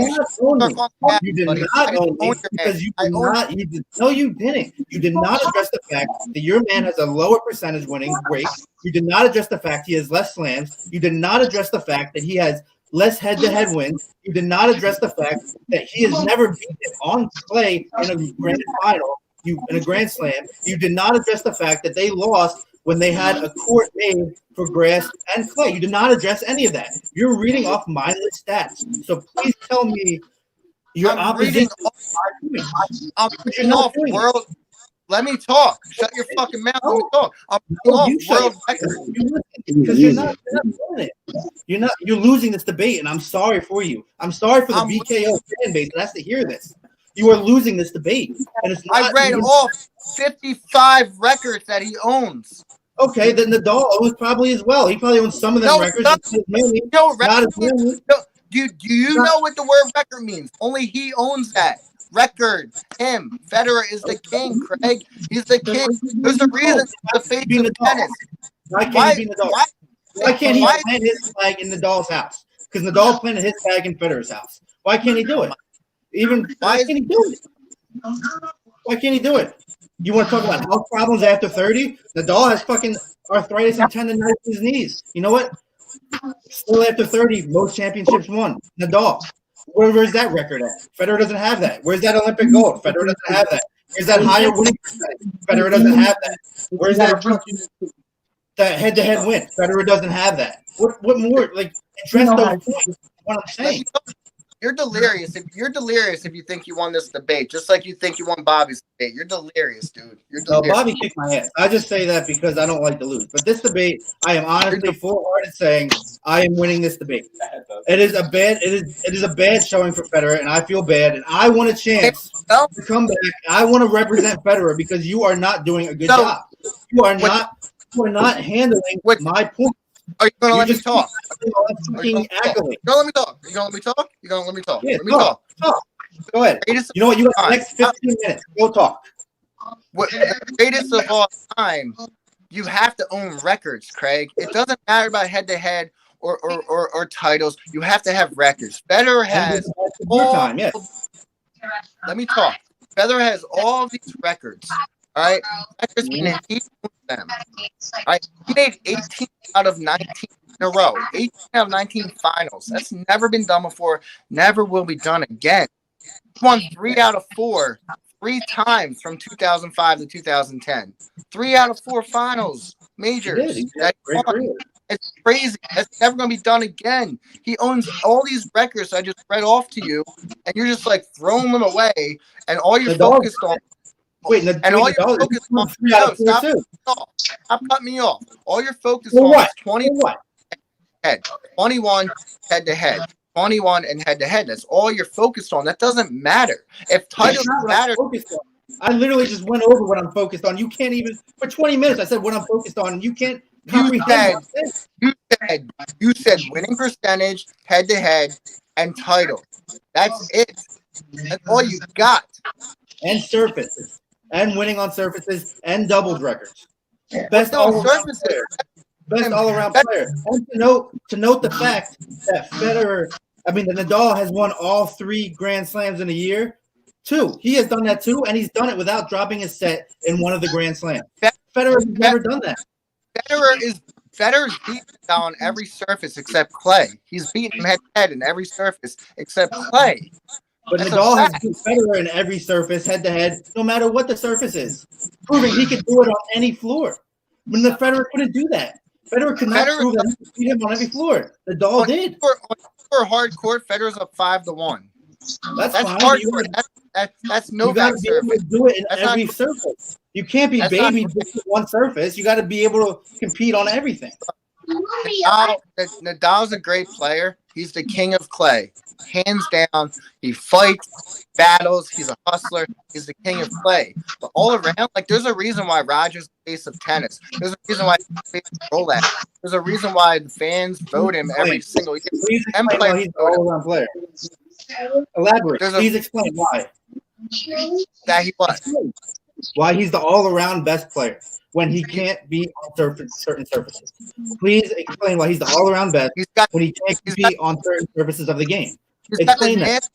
You did not own me because you did not. No, you didn't. You did not address the fact that your man has a lower percentage winning rate. You did not address the fact he has less slams. You did not address the fact that he has less head-to-head wins. You did not address the fact that he has never beaten on clay in a grand final. In a grand slam. You did not address the fact that they lost when they had a court made for grass and clay. You did not address any of that. You're reading off mindless stats. So please tell me your opposition. I'm reading off world. Let me talk. Shut your fucking mouth. Let me talk. I'm reading off world record. Because you're not doing it. You're losing this debate, and I'm sorry for you. I'm sorry for the BKO fan base that has to hear this. You are losing this debate. And it's not I read off 55 records that he owns. Okay, then Nadal owns probably as well. He probably owns some of them records. Do you know what the word record means? Only he owns that. Record. Him. Federer is the king, Craig. He's the king. There's a reason the face of tennis. Why can't he be Nadal? Why can't he plant his flag in Nadal's house? Because Nadal planted his flag in Federer's house. Why can't he do it? Why can't he do it? Why can't he do it? You want to talk about health problems after 30? Nadal has fucking arthritis and tendonitis in his knees. You know what? Still after 30, most championships won. Nadal. Where's that record at? Federer doesn't have that. Where's that Olympic gold? Federer doesn't have that. Where's that higher winning percentage? Federer doesn't have that. Where's that head-to-head win? Federer doesn't have that. What more? Like, address those points. What I'm saying. You're delirious. You're delirious if you think you won this debate, just like you think you won Bobby's debate. You're delirious, dude. You're delirious. No, Bobby kicked my ass. I just say that because I don't like to lose. But this debate, I am honestly full-hearted saying I am winning this debate. It is a bad showing for Federer, and I feel bad. And I want a chance to come back. I want to represent Federer because you are not doing a good job. You are not handling my point. Are you gonna let me talk? You gonna let me talk? You gonna let me talk? You gonna let me talk? Yeah, let me talk. Go ahead. You know what? You got the next 15 minutes. Go talk. What the greatest of all time? You have to own records, Craig. It doesn't matter about head-to-head or titles. You have to have records. Federer has all. Let me talk. Federer has all these records. All right, he owns them. All right, he made 18 out of 19 in a row. 18 out of 19 finals. That's never been done before. Never will be done again. He won 3 out of 4, 3 times from 2005 to 2010. 3 out of 4 finals, majors. It's crazy. That's never going to be done again. He owns all these records I just read off to you, and you're just like throwing them away, and all you're focused on. Wait, and all you're focused on. Stop cutting me off. All you're focused on is 21 head-to-head. 21 and head-to-head. That's all you're focused on. That doesn't matter. If titles matter. I literally just went over what I'm focused on. You can't even, for 20 minutes, I said what I'm focused on, and you can't comprehend. You said winning percentage, head-to-head, and title. That's it. That's all you got. And surfaces. And winning on surfaces and doubles records. Best all-around player. Best all-around player. And to note the fact that Nadal has won all 3 Grand Slams in a year. 2. He has done that too, and he's done it without dropping a set in one of the Grand Slams. Federer has never done that. Federer's beaten Nadal on every surface except clay. He's beaten him head-to-head in every surface except clay. But Nadal has beat Federer in every surface, head-to-head, no matter what the surface is, proving he could do it on any floor. When the Federer couldn't do that. Federer could not prove that he could beat him on every floor. Nadal did. For hard court, Federer's up 5-1. That's fine. Hard court. That's no back surface. You got to be able to do it in every surface. You can't be baby just with one surface. You got to be able to compete on everything. Nadal's a great player. He's the king of clay, hands down. He fights, battles. He's a hustler. He's the king of clay. But all around, like, there's a reason why Roger's the face of tennis. There's a reason why he's the face of roulette. There's a reason why the fans vote him every single year. Please explain why he's the all-around player. Elaborate. Please explain why. That he was. Why he's the all-around best player when he can't be on certain surfaces. Please explain why he's the all-around best when he can't be on certain surfaces of the game. Explain that.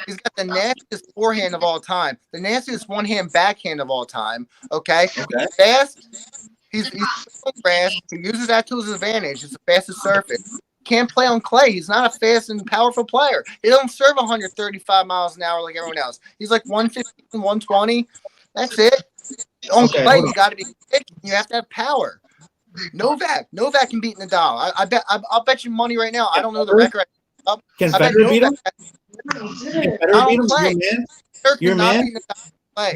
He's got the nastiest forehand of all time, the nastiest one-hand backhand of all time. Okay. He's fast. He's on grass. He uses that to his advantage. It's the fastest surface. Can't play on clay. He's not a fast and powerful player. He don't serve 135 miles an hour like everyone else. He's like 115, 120. That's it. On clay, you got to be quick. You have to have power. Novak can beat Nadal. I'll bet you money right now. I don't know the record. Can Federer beat him? Can Federer beat him? Your man?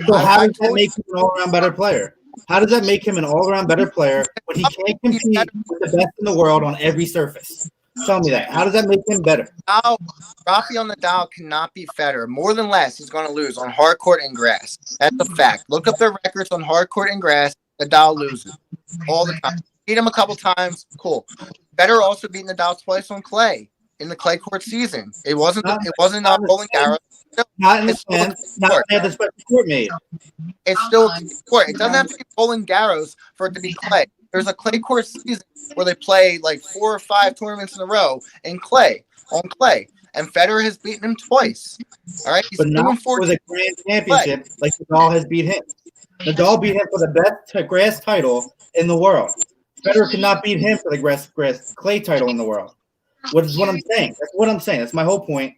So how does that make him an all-around better player? How does that make him an all-around better player when he can't compete with the best in the world on every surface? Tell me that. How does that make him better? Rafael Nadal cannot beat Federer. More than less, he's going to lose on hard court and grass. That's a fact. Look up the records on hard court and grass. Nadal loses all the time. Beat him a couple times. Cool. Federer also beat Nadal twice on clay in the clay court season. It wasn't Roland Garros. Not in the sense. Not they had the special court made. It's still court. It doesn't have to be Roland Garros for it to be clay. There's a clay court season where they play like 4 or 5 tournaments in a row on clay. And Federer has beaten him twice. All right, but not for the Grand Championship like Nadal has beat him. Nadal beat him for the best grass title in the world. Federer could not beat him for the grass clay title in the world. What is what I'm saying? That's what I'm saying. That's my whole point.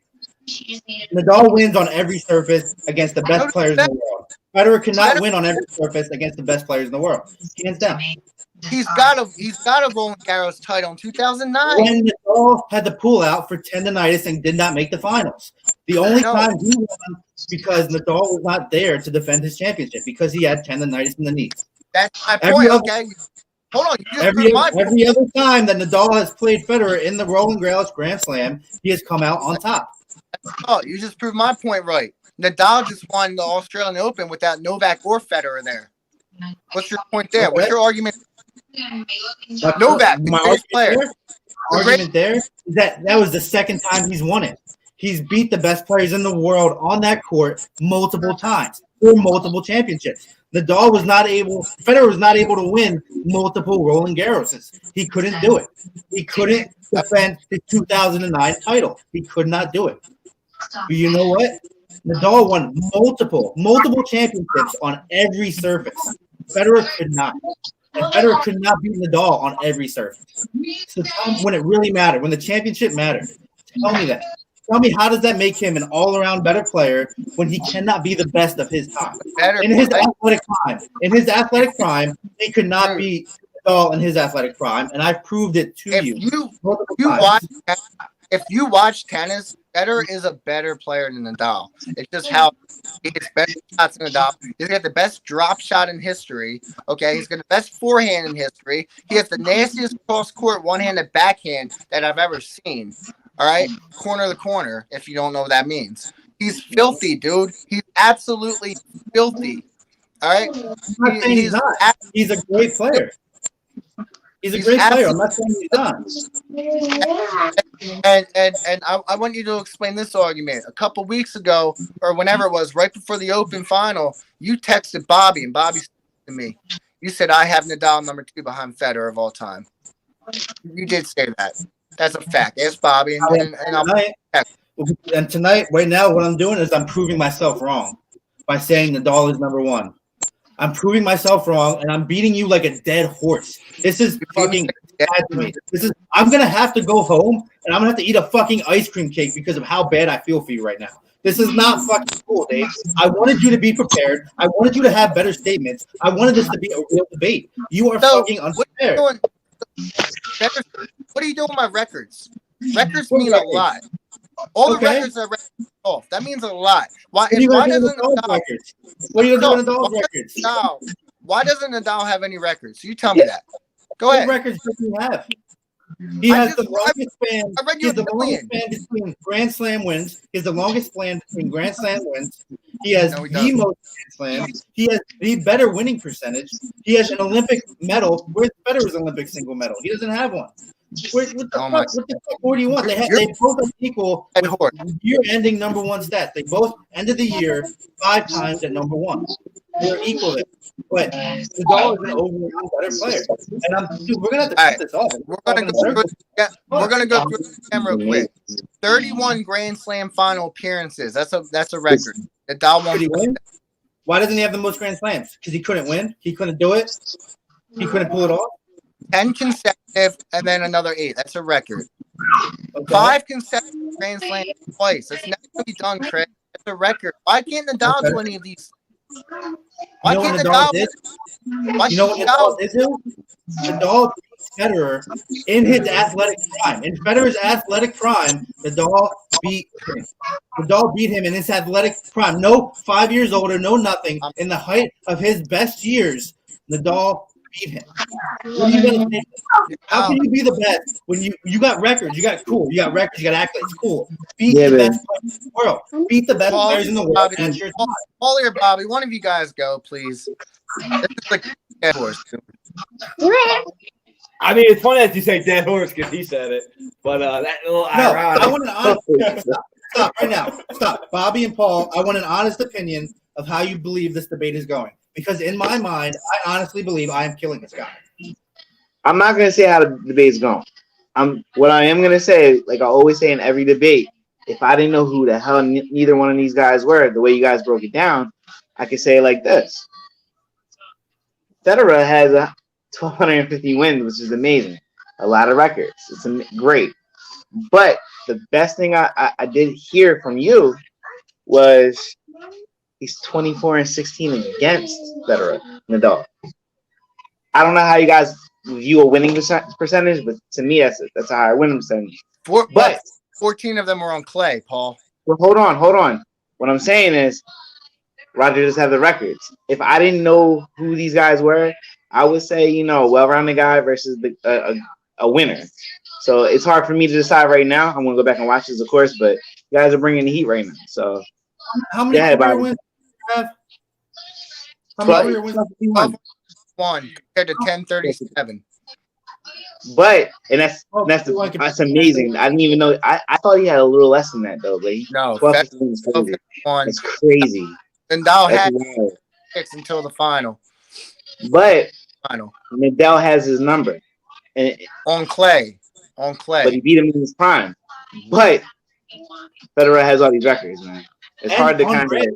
Nadal wins on every surface against the best players in the world. Federer cannot win on every surface against the best players in the world. Hands down. He's got a Roland Garros title in 2009. When Nadal had to pull out for tendonitis and did not make the finals. The only time he won because Nadal was not there to defend his championship because he had tendonitis in the knees. That's my point. Okay. Hold on. Every other time that Nadal has played Federer in the Roland Garros Grand Slam, he has come out on top. Oh, you just proved my point right. Nadal just won the Australian Open without Novak or Federer there. What's your point there? What's your argument? Novak, the great player. Argument there is that was the second time he's won it. He's beat the best players in the world on that court multiple times for multiple championships. Federer was not able to win multiple Roland Garroses. He couldn't do it. He couldn't defend the 2009 title. He could not do it. But you know what? Nadal won multiple championships on every surface. Federer could not. And Federer could not beat Nadal on every surface. So tell me when it really mattered, when the championship mattered. Tell me that. Tell me how does that make him an all-around better player when he cannot be the best of his time? In his athletic prime, he could not beat Nadal in his athletic prime, and I've proved it to you. If you watch tennis, Federer is a better player than Nadal. It's just how he gets better shots than Nadal. He's got the best drop shot in history. Okay, he's got the best forehand in history. He has the nastiest cross-court one-handed backhand that I've ever seen. All right, corner to corner. If you don't know what that means, he's filthy, dude. He's absolutely filthy. All right, he's not. He's a great player. He's a great player. I'm not saying he's not. And I want you to explain this argument. A couple weeks ago, or whenever it was, right before the Open final, you texted Bobby, and Bobby said to me, you said, I have Nadal number 2 behind Federer of all time. You did say that. That's a fact. Ask Bobby. And tonight, right now, what I'm doing is I'm proving myself wrong by saying Nadal is number 1. I'm proving myself wrong, and I'm beating you like a dead horse. This is fucking bad to me. I'm going to have to go home, and I'm going to have to eat a fucking ice cream cake because of how bad I feel for you right now. This is not fucking cool, Dave. I wanted you to be prepared. I wanted you to have better statements. I wanted this to be a real debate. You are fucking unprepared. What are you doing with my records? Records mean a lot. All the records are off. That means a lot. Why doesn't Nadal? What are you doing with Nadal's records? Why doesn't Nadal have any records? You tell me that. Go ahead. What records does he have? He has the I longest span. read He you has a the longest million. span between Grand Slam wins. He has the longest span between Grand Slam wins. He has No, he the doesn't. most Grand Slams. He has the better winning percentage. He has an Olympic medal. Where's Federer's Olympic single medal? He doesn't have one. What the Oh my- fuck? What the fuck more do you want? They You're- both are equal Dead with horse. year-ending number one stats. They both ended the year 5 times at number one. They're equal there. But Nadal is an overall better player. And we're gonna have to All cut right. this off. We're gonna go through. Yeah, we're gonna go through them real quick. 31 Grand Slam final appearances. That's a record. Nadal Did he won. win? Why doesn't he have the most Grand Slams? Because he couldn't win. He couldn't do it. He couldn't pull it off. 10 consecutive, and then another 8. That's a record. Okay. 5 consecutive Grand Slams twice. That's never gonna be done, Craig. That's a record. Why can't Nadal do any of these? Why You know can't what Nadal Nadal? did? Why You know what can't Nadal did do? Nadal beat Federer in his athletic prime. In Federer's athletic prime, Nadal beat him. Nadal beat him in his athletic prime. No 5 years older, no nothing. In the height of his best years, Nadal beat him. What are you gonna say? How can you be the best when you got records? You got records. You got accolades. Cool. Beat the best players in the world. Beat the best players in the world. Bobby, That's your Paulie or Bobby, one of you guys go, please. This is like a dead horse. I mean, it's funny that you say dead horse because he said it, but that little No, ironic. I want an honest stop right now. Stop. Bobby and Paul, I want an honest opinion of how you believe this debate is going. Because in my mind, I honestly believe I am killing this guy. I'm not gonna say how the debate's going. What I am gonna say, like I always say in every debate, if I didn't know who the hell neither one of these guys were, the way you guys broke it down, I could say it like this: Federer has 1,250 wins, which is amazing. A lot of records. It's great. But the best thing I did hear from you was he's 24-16 against Federer, Nadal. I don't know how you guys view a winning percentage, but to me, that's a higher winning percentage. But 14 of them were on clay, Paul. Well, hold on. What I'm saying is, Roger just had the records. If I didn't know who these guys were, I would say, well-rounded guy versus a winner. So it's hard for me to decide right now. I'm gonna go back and watch this, of course, but you guys are bringing the heat right now. So how many career wins do you have? How many career wins? 1 compared to 1037. But that's amazing. I didn't even know. I thought he had a little less than that though. But No, 12 is crazy. It's crazy. Nadal had wild. 6 until the final. But Nadal has his number, and on clay. But he beat him in his prime. But Federer has all these records, man. It's hard to kind of.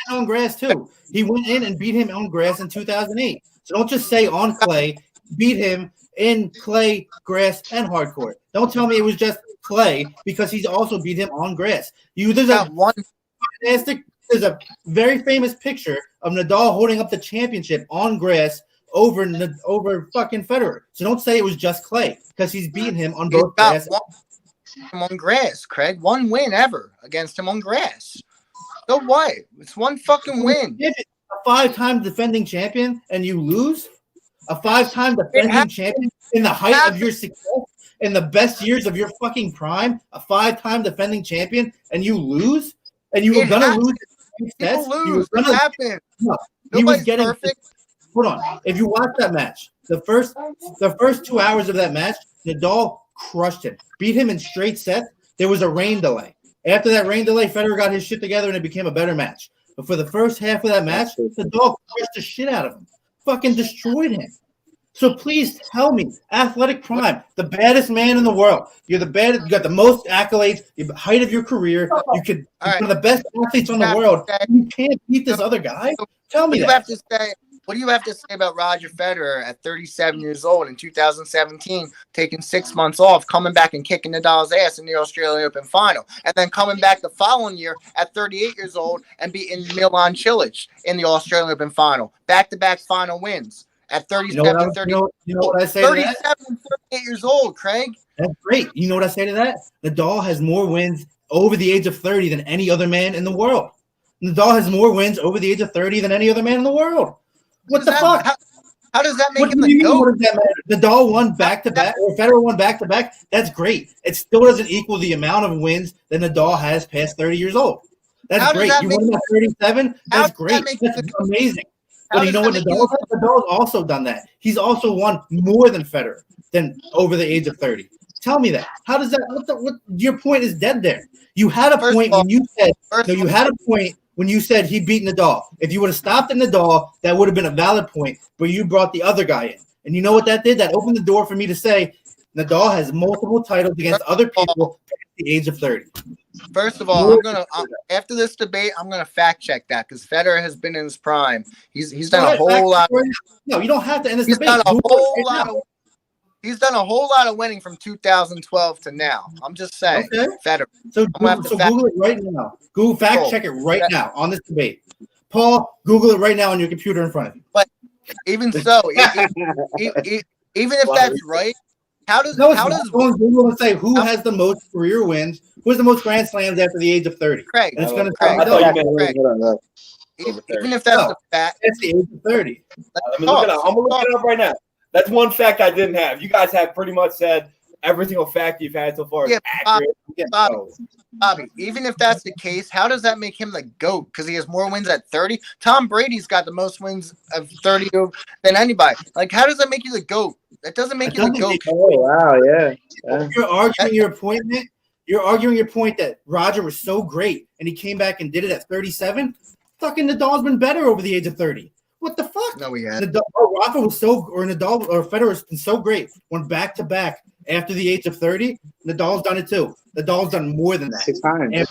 On grass too. He went in and beat him on grass in 2008. So don't just say on clay. Beat him in clay, grass, and hard court. Don't tell me it was just clay because he's also beat him on grass. There's a very famous picture of Nadal holding up the championship on grass over fucking Federer. So don't say it was just clay because he's beaten him on both grass. On grass, Craig. 1 win ever against him on grass. So what? It's 1 fucking win. A 5-time defending champion and you lose? A 5-time defending champion in the height of your success, in the best years of your fucking prime? A 5-time defending champion and you lose? And you were going to lose? What happened? No, he was getting perfect. Hold on. If you watch that match, the first 2 hours of that match, Nadal crushed him, beat him in straight sets. There was a rain delay. After that rain delay, Federer got his shit together and it became a better match. But for the first half of that match, Nadal crushed the shit out of him, fucking destroyed him. So please tell me, athletic prime, the baddest man in the world. You're the baddest. You got the most accolades, the height of your career. You're one of the best athletes in the world. You can't beat this other guy. Tell me that. What do you have to say about Roger Federer at 37 years old in 2017, taking 6 months off, coming back and kicking Nadal's ass in the Australian Open final, and then coming back the following year at 38 years old and beating Milan Cilic in the Australian Open final, back-to-back final wins at 37, 30. You know what I say 37 and 38 years old, Craig. That's great. You know what I say to that? Nadal has more wins over the age of 30 than any other man in the world. Nadal has more wins over the age of 30 than any other man in the world. What the fuck? How does that make What him do the you mean? GOAT? What does that matter? Nadal won back-to-back, or Federer won back-to-back. That's great. It still doesn't equal the amount of wins that Nadal has past 30 years old. That's How does great. that You make- won at 37. How That's does that great. make you That's the- amazing. How But you does know that what make Nadal you- has? Nadal's also done that. He's also won more than Federer than over the age of 30. Tell me that. How does that? What your point is dead there. You had a First point of all- when you said first no. of You all- had a point when you said he beat Nadal. If you would have stopped at Nadal, that would have been a valid point. But you brought the other guy in, and you know what that did? That opened the door for me to say Nadal has multiple titles against other people at the age of 30. First of all, after this debate, I'm gonna fact check that because Federer has been in his prime. He's done a whole lot. No, you don't have to end this He's debate. done a Do it whole right lot now. of. He's done a whole lot of winning from 2012 to now. I'm just saying, Okay. Federer. So, gonna have to Google it right now. Google fact check it right now on this debate. Paul, Google it right now on your computer in front of you. Even so, even if that's right, how does No, it's how not. does Go on Google and say who has the most career wins, who has the most Grand Slams after the age of 30. Craig? And it's going to Craig, I thought you meant Craig, even if that's No. the fact, That's the age of 30. Let me look it up. I'm gonna look it up right now. That's one fact I didn't have. You guys have pretty much said every single fact you've had so far is Yeah, accurate. Bobby, even if that's the case, how does that make him the GOAT? Because he has more wins at 30. Tom Brady's got the most wins of 30 than anybody. Like, how does that make you the GOAT? That doesn't make you the GOAT. Oh wow, yeah. You're arguing your point, Nick. You're arguing your point that Roger was so great and he came back and did it at 37. Fucking Nadal's been better over the age of 30. What the fuck? No, he had. Rafa was Nadal or Federer's been so great. Went back to back after the age of 30. Nadal's done it too. Nadal's done more than that. 6 times.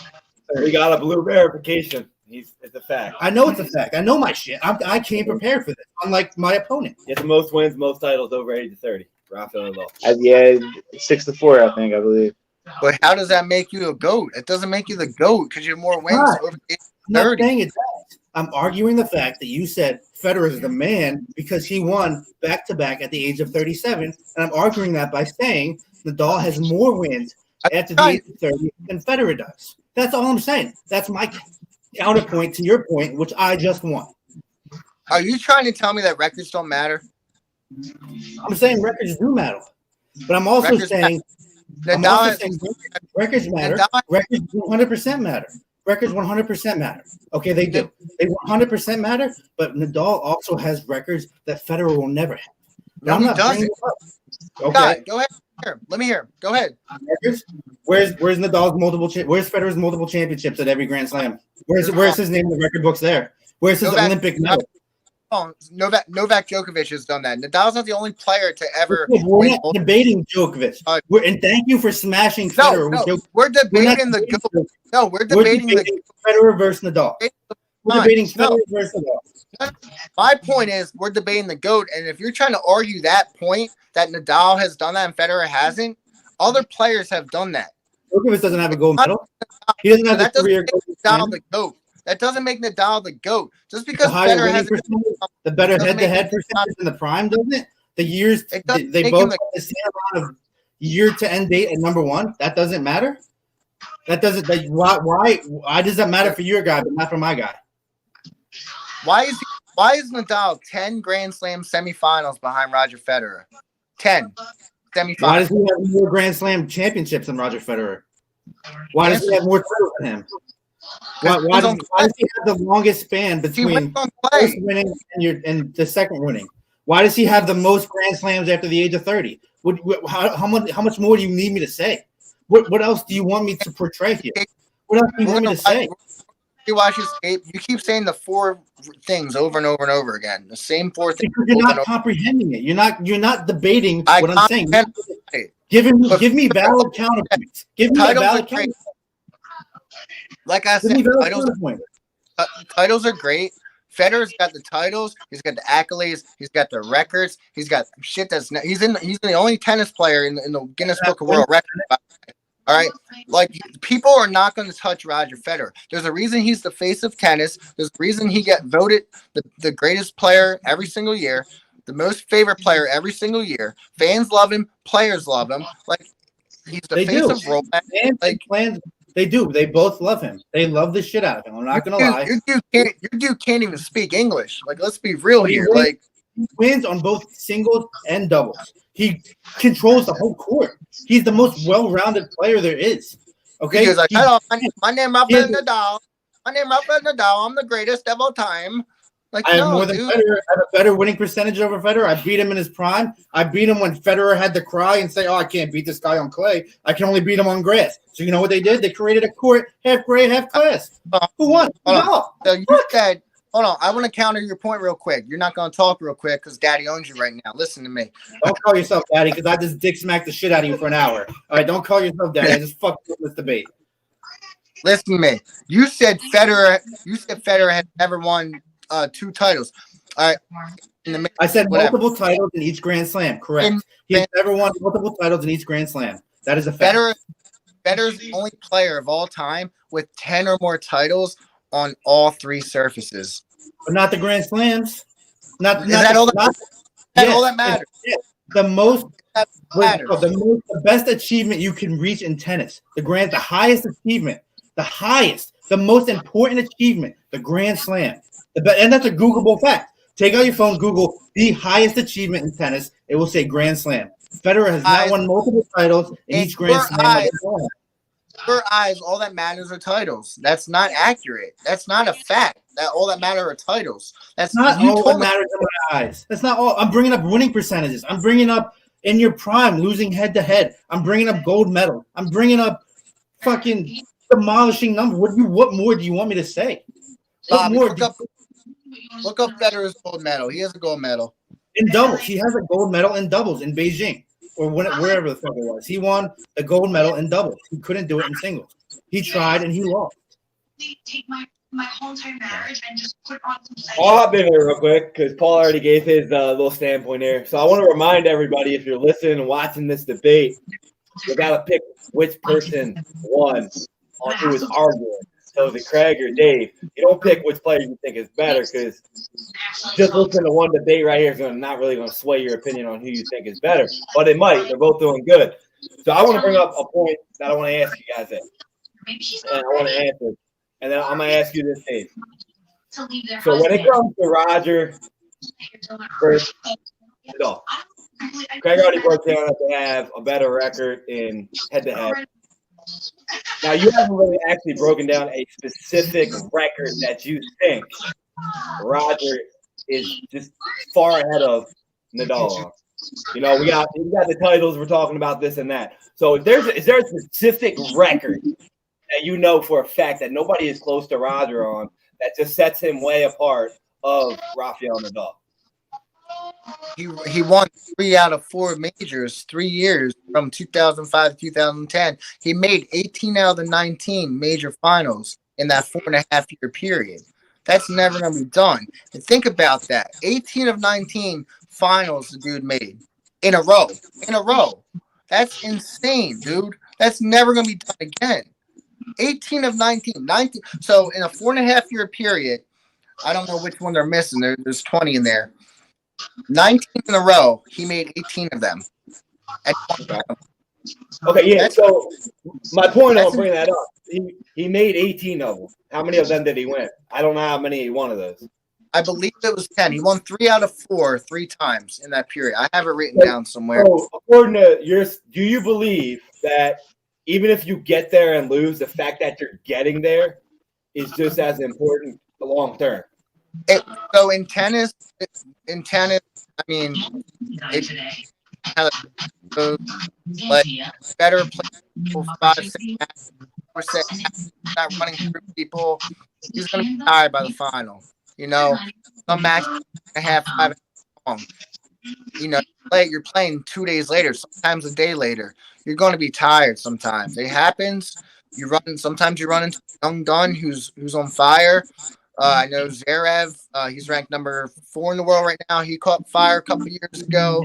We got a blue verification. It's a fact. I know it's a fact. I know my shit. I came prepared for this, unlike my opponent. He has the most wins, most titles over age of 30. Rafael Nadal. Yeah, 6-4, I think, I believe. But how does that make you a GOAT? It doesn't make you the GOAT because you have more wins Right. over the age I'm of not 30. saying it does. I'm arguing the fact that you said Federer is the man because he won back-to-back at the age of 37. And I'm arguing that by saying Nadal has more wins after the age of 30 than Federer does. That's all I'm saying. That's my counterpoint to your point, which I just won. Are you trying to tell me that records don't matter? I'm saying records do matter. But I'm also Records saying records matter. Nadal- Records 100% matter. Records 100% matter. Okay, they do. They 100% matter, but Nadal also has records that Federer will never have. No, I'm he not doesn't. bringing it up. God, Okay, go ahead. Here, let me hear. Go ahead. records. Where's Nadal's where's Federer's multiple championships at every Grand Slam? Where's his name in the record books there? Where's his Novak- Olympic medal? Oh, Novak Djokovic has done that. Nadal's not the only player to ever We're win. not debating Djokovic. And thank you for smashing Federer. No, with Djokovic. we're We're not debating the debating GOAT. No, we're We're debating the debating Federer versus Nadal. We're Fine. debating No. Federer versus Nadal. My point is we're debating the GOAT, and if you're trying to argue that point that Nadal has done that and Federer hasn't, other players have done that. Djokovic doesn't have a gold medal. He doesn't So have that the doesn't career make gold Nadal medal. the GOAT. That doesn't make Nadal the GOAT. Just The because higher Federer winning has percentage, the better doesn't make head-to-head him percentage in the prime, doesn't it? The years It doesn't they make both him have the same amount of year to end date at number one. That doesn't matter. That doesn't. Why does that matter for your guy, but not for my guy? Why is Nadal 10 Grand Slam semifinals behind Roger Federer? 10 semifinals. Why does he have more Grand Slam championships than Roger Federer? Why does he have more titles than him? Why does he have the longest span He wins between on first play. winning and the second winning? Why does he have the most Grand Slams after the age of 30? How much more do you need me to say? What else do you want me to portray here? What else do you want me to say? You watch his tape. You keep saying the four things over and over and over again. The same four things. Because you're over not and over. comprehending it. You're not debating I what I'm saying. comprehend it. Give me valid counterpoints. Give me a Titles valid are great. counterpoint. Like I Give said, me valid titles, counterpoint. titles are great. Federer's got the titles. He's got the accolades. He's got the records. He's got shit that's he's the only tennis player in the Guinness Book of World Records. All right, like people are not going to touch Roger Federer. There's a reason he's the face of tennis. There's a reason he get voted the greatest player every single year, the most favorite player every single year. Fans love him. Players love him. Like he's the They face do. of Rolex. Plans. They do. They both love him. They love the shit out of him. I'm not gonna lie. Your dude can't even speak English. Like let's be real here. He Like wins on both singles and doubles. He controls the whole court. He's the most well-rounded player there is. Okay, He's like, hello, my name Rafael Nadal. My name Rafael Nadal. I'm the greatest of all time. Like, I have more than Federer. I have a better winning percentage over Federer. I beat him in his prime. I beat him when Federer had to cry and say, "Oh, I can't beat this guy on clay. I can only beat him on grass." So you know what they did? They created a court half gray, half glass. Who won? So you said, hold on. I want to counter your point real quick. You're not going to talk real quick because Daddy owns you right now. Listen to me. Don't call yourself Daddy because I just dick smacked the shit out of you for an hour. All right, don't call yourself Daddy. I just fucked with this debate. Listen to me. You said Federer had never won 2 titles. All right. I said multiple titles in each Grand Slam. Correct. He has never won multiple titles in each Grand Slam. That is a fact. Federer's the only player of all time with 10 or more titles on all 3 surfaces. But not the Grand Slams. All that matters? Yeah. The best achievement you can reach in tennis. The highest achievement. The most important achievement. The Grand Slam. And that's a Googleable fact. Take out your phone, Google the highest achievement in tennis. It will say Grand Slam. Federer has not won multiple titles in each Grand Slam. Your eyes, all that matters are titles. That's not accurate. That's not a fact. That all that matter are titles. That's not all that matters in my eyes. That's not all. I'm bringing up winning percentages. I'm bringing up in your prime losing head to head. I'm bringing up gold medal. I'm bringing up fucking demolishing numbers. What more do you want me to say? Bob, look up Federer's gold medal. He has a gold medal in doubles. He has a gold medal in doubles in Beijing or wherever the fuck it was. He won the gold medal in doubles. He couldn't do it in singles. He tried and he lost. Take my whole entire marriage and just put on some. I'll hop in here real quick because Paul already gave his little standpoint here. So I want to remind everybody, if you're listening and watching this debate, you got to pick which person won on who is arguing. So is it Craig or Dave? You don't pick which player you think is better because just listening to one debate right here is not really going to sway your opinion on who you think is better. But it might. They're both doing good. So I want to bring up a point that I want to ask you guys at. And I want to answer. And then I'm going to ask you this, Dave. So when it comes to Roger versus Nadal, Craig already broke down that they have a better record in head-to-head. Now, you haven't really actually broken down a specific record that you think Roger is just far ahead of Nadal on. You know, we got the titles, we're talking about this and that. So is there a specific record that you know for a fact that nobody is close to Roger on that just sets him way apart of Rafael Nadal? He won 3 out of 4 majors, 3 years from 2005 to 2010. He made 18 out of the 19 major finals in that 4.5-year period. That's never going to be done. And think about that. 18 of 19 finals the dude made in a row. That's insane, dude. That's never going to be done again. 18 of 19. So in a 4.5-year period, I don't know which one they're missing. There's 20 in there. 19 in a row, he made 18 of them. Okay, yeah. So my point, I'll bring that up. He made 18 of them. How many of them did he win? I don't know how many he won of those. I believe it was 10. He won 3 out of 4 3 times in that period. I have it written down somewhere. So according to yours, do you believe that even if you get there and lose, the fact that you're getting there is just as important long term? So in tennis, I mean, it's like better play 5, 6, 7%, not running through people. He's going to be tired by the final. You know, some match a half, 5 long. You know, you're playing 2 days later, sometimes a day later. You're going to be tired sometimes. It happens. Sometimes you run into a young gun who's on fire. I know Zverev, he's ranked number 4 in the world right now. He caught fire a couple years ago.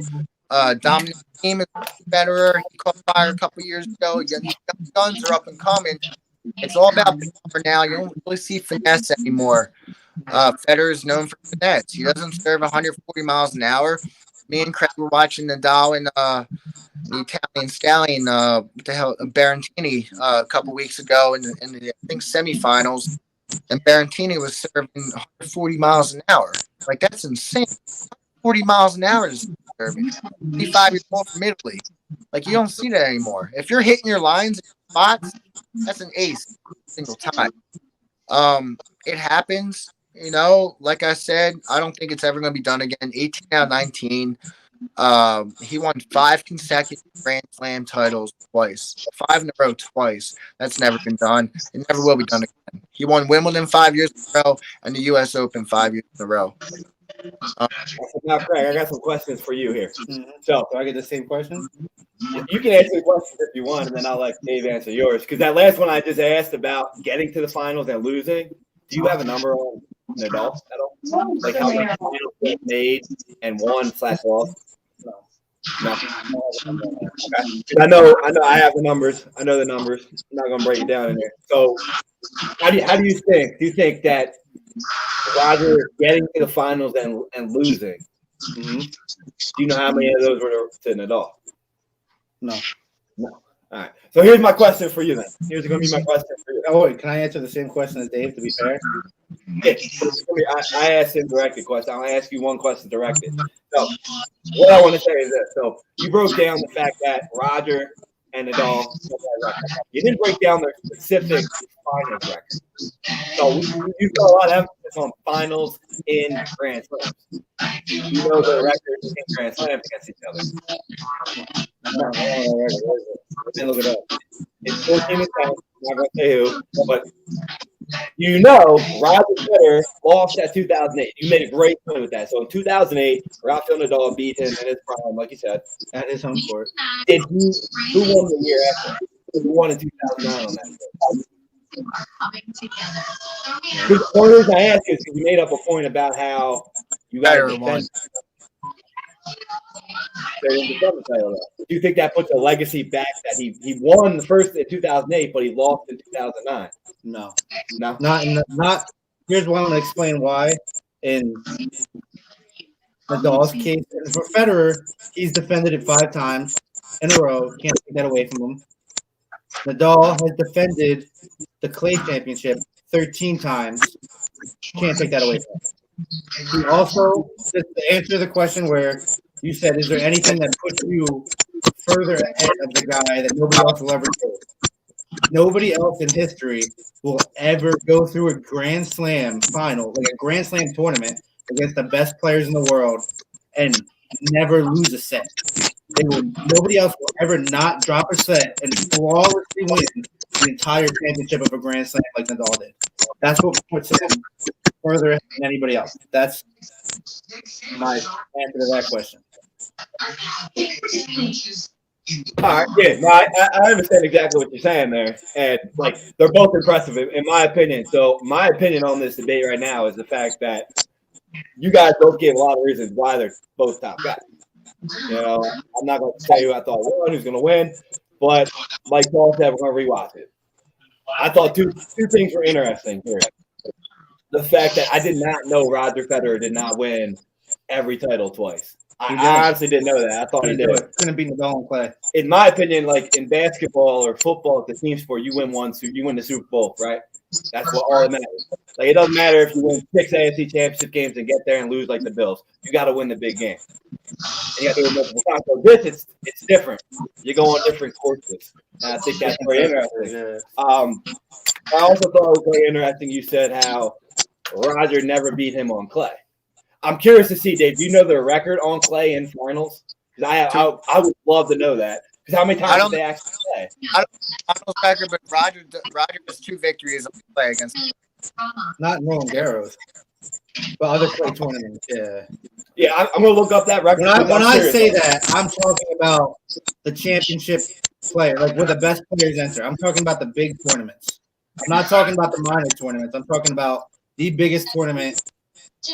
Dominic Thiem is Federer. He caught fire a couple years ago. These young guns are up and coming. It's all about power now. You don't really see finesse anymore. Federer is known for finesse. He doesn't serve 140 miles an hour. Me and Craig were watching Nadal and the Italian stallion, Berrettini, a couple weeks ago in the I think semifinals. And Berrettini was serving 140 miles an hour. Like, that's insane. 40 miles an hour is disturbing. 25 years old from Italy. Like, you don't see that anymore. If you're hitting your lines and spots, that's an ace single time. It happens, like I said, I don't think it's ever going to be done again. 18 out of 19. He won 5 consecutive Grand Slam titles twice. 5 in a row twice. That's never been done. It never will be done again. He won Wimbledon 5 years in a row and the U.S. Open 5 years in a row. Now, Craig, I got some questions for you here. So, Do I get the same question? you can answer the questions if you want, and then I'll let Dave answer yours. Because that last one I just asked about getting to the finals and losing, do you have a number on Nadal at all? Like how many finals he made and won/lost? No. Okay. I know. I have the numbers. I know the numbers. I'm not gonna break it down in there. So, how do you think? Do you think that Roger getting to the finals and losing? Mm-hmm. Do you know how many of those were to Nadal? No. All right. So here's my question for you then. Here's going to be my question for you. Oh, wait, can I answer the same question as Dave, to be fair? Yeah. I asked him directed question. I'll ask you one question directed. So what I want to say is this. So you broke down the fact that Roger and Nadal, you didn't break down their specific finals record. So you got a lot of emphasis on finals in Grand Slams. You know the records in Grand Slams against each other. Look it up. It's 14 and 10. I'm not going to say who, but Roger Federer lost at 2008. You made a great point with that. So in 2008, Rafael Nadal beat him in his prime, like you said, At his home court. who won the year after? Who won in 2009 on that? The only reason I asked you is because you made up a point about how you got to defend. Do you think that puts a legacy back that he won the first in 2008, but he lost in 2009? No. Not. Here's why I'm going to explain why. In Nadal's case, for Federer, he's defended it 5 times in a row. Can't take that away from him. Nadal has defended the clay championship 13 times. Can't take that away from him. He also, just to answer the question where you said, is there anything that puts you further ahead of the guy that nobody else will ever do? Nobody else in history will ever go through a Grand Slam final, like a Grand Slam tournament against the best players in the world and never lose a set. Nobody else will ever not drop a set and flawlessly win the entire championship of a Grand Slam like Nadal did. That's what puts him further ahead than anybody else. That's my answer to that question. All right, yeah, no, I understand exactly what you're saying there, and like they're both impressive in my opinion. So my opinion on this debate right now is the fact that you guys both gave a lot of reasons why they're both top guys. I'm not going to tell you who I thought won, who's going to win, but like Paul said, we're going to rewatch it. I thought two things were interesting here. The fact that I did not know Roger Federer did not win every title twice. I honestly didn't know that. I thought he did. Couldn't beat Nadal and play. In my opinion, like in basketball or football, it's a team sport. You win the Super Bowl, right? That's what all that matters. Like it doesn't matter if you win 6 AFC championship games and get there and lose like the Bills. You got to win the big game. And you got to do it multiple times. So this, it's different. You go on different courses. And I think that's very interesting. I also thought it was very interesting. You said how Roger never beat him on clay. I'm curious to see, Dave. Do you know the record on clay in finals? Because I would love to know that. Because how many times did they actually play? I don't know the record, but Roger has 2 victories on clay against him. Not Roland Garros, but other clay tournaments. Yeah. Yeah, I'm going to look up that record. When I say that, I'm talking about the championship player, like where the best players enter. I'm talking about the big tournaments. I'm not talking about the minor tournaments. I'm talking about the biggest tournament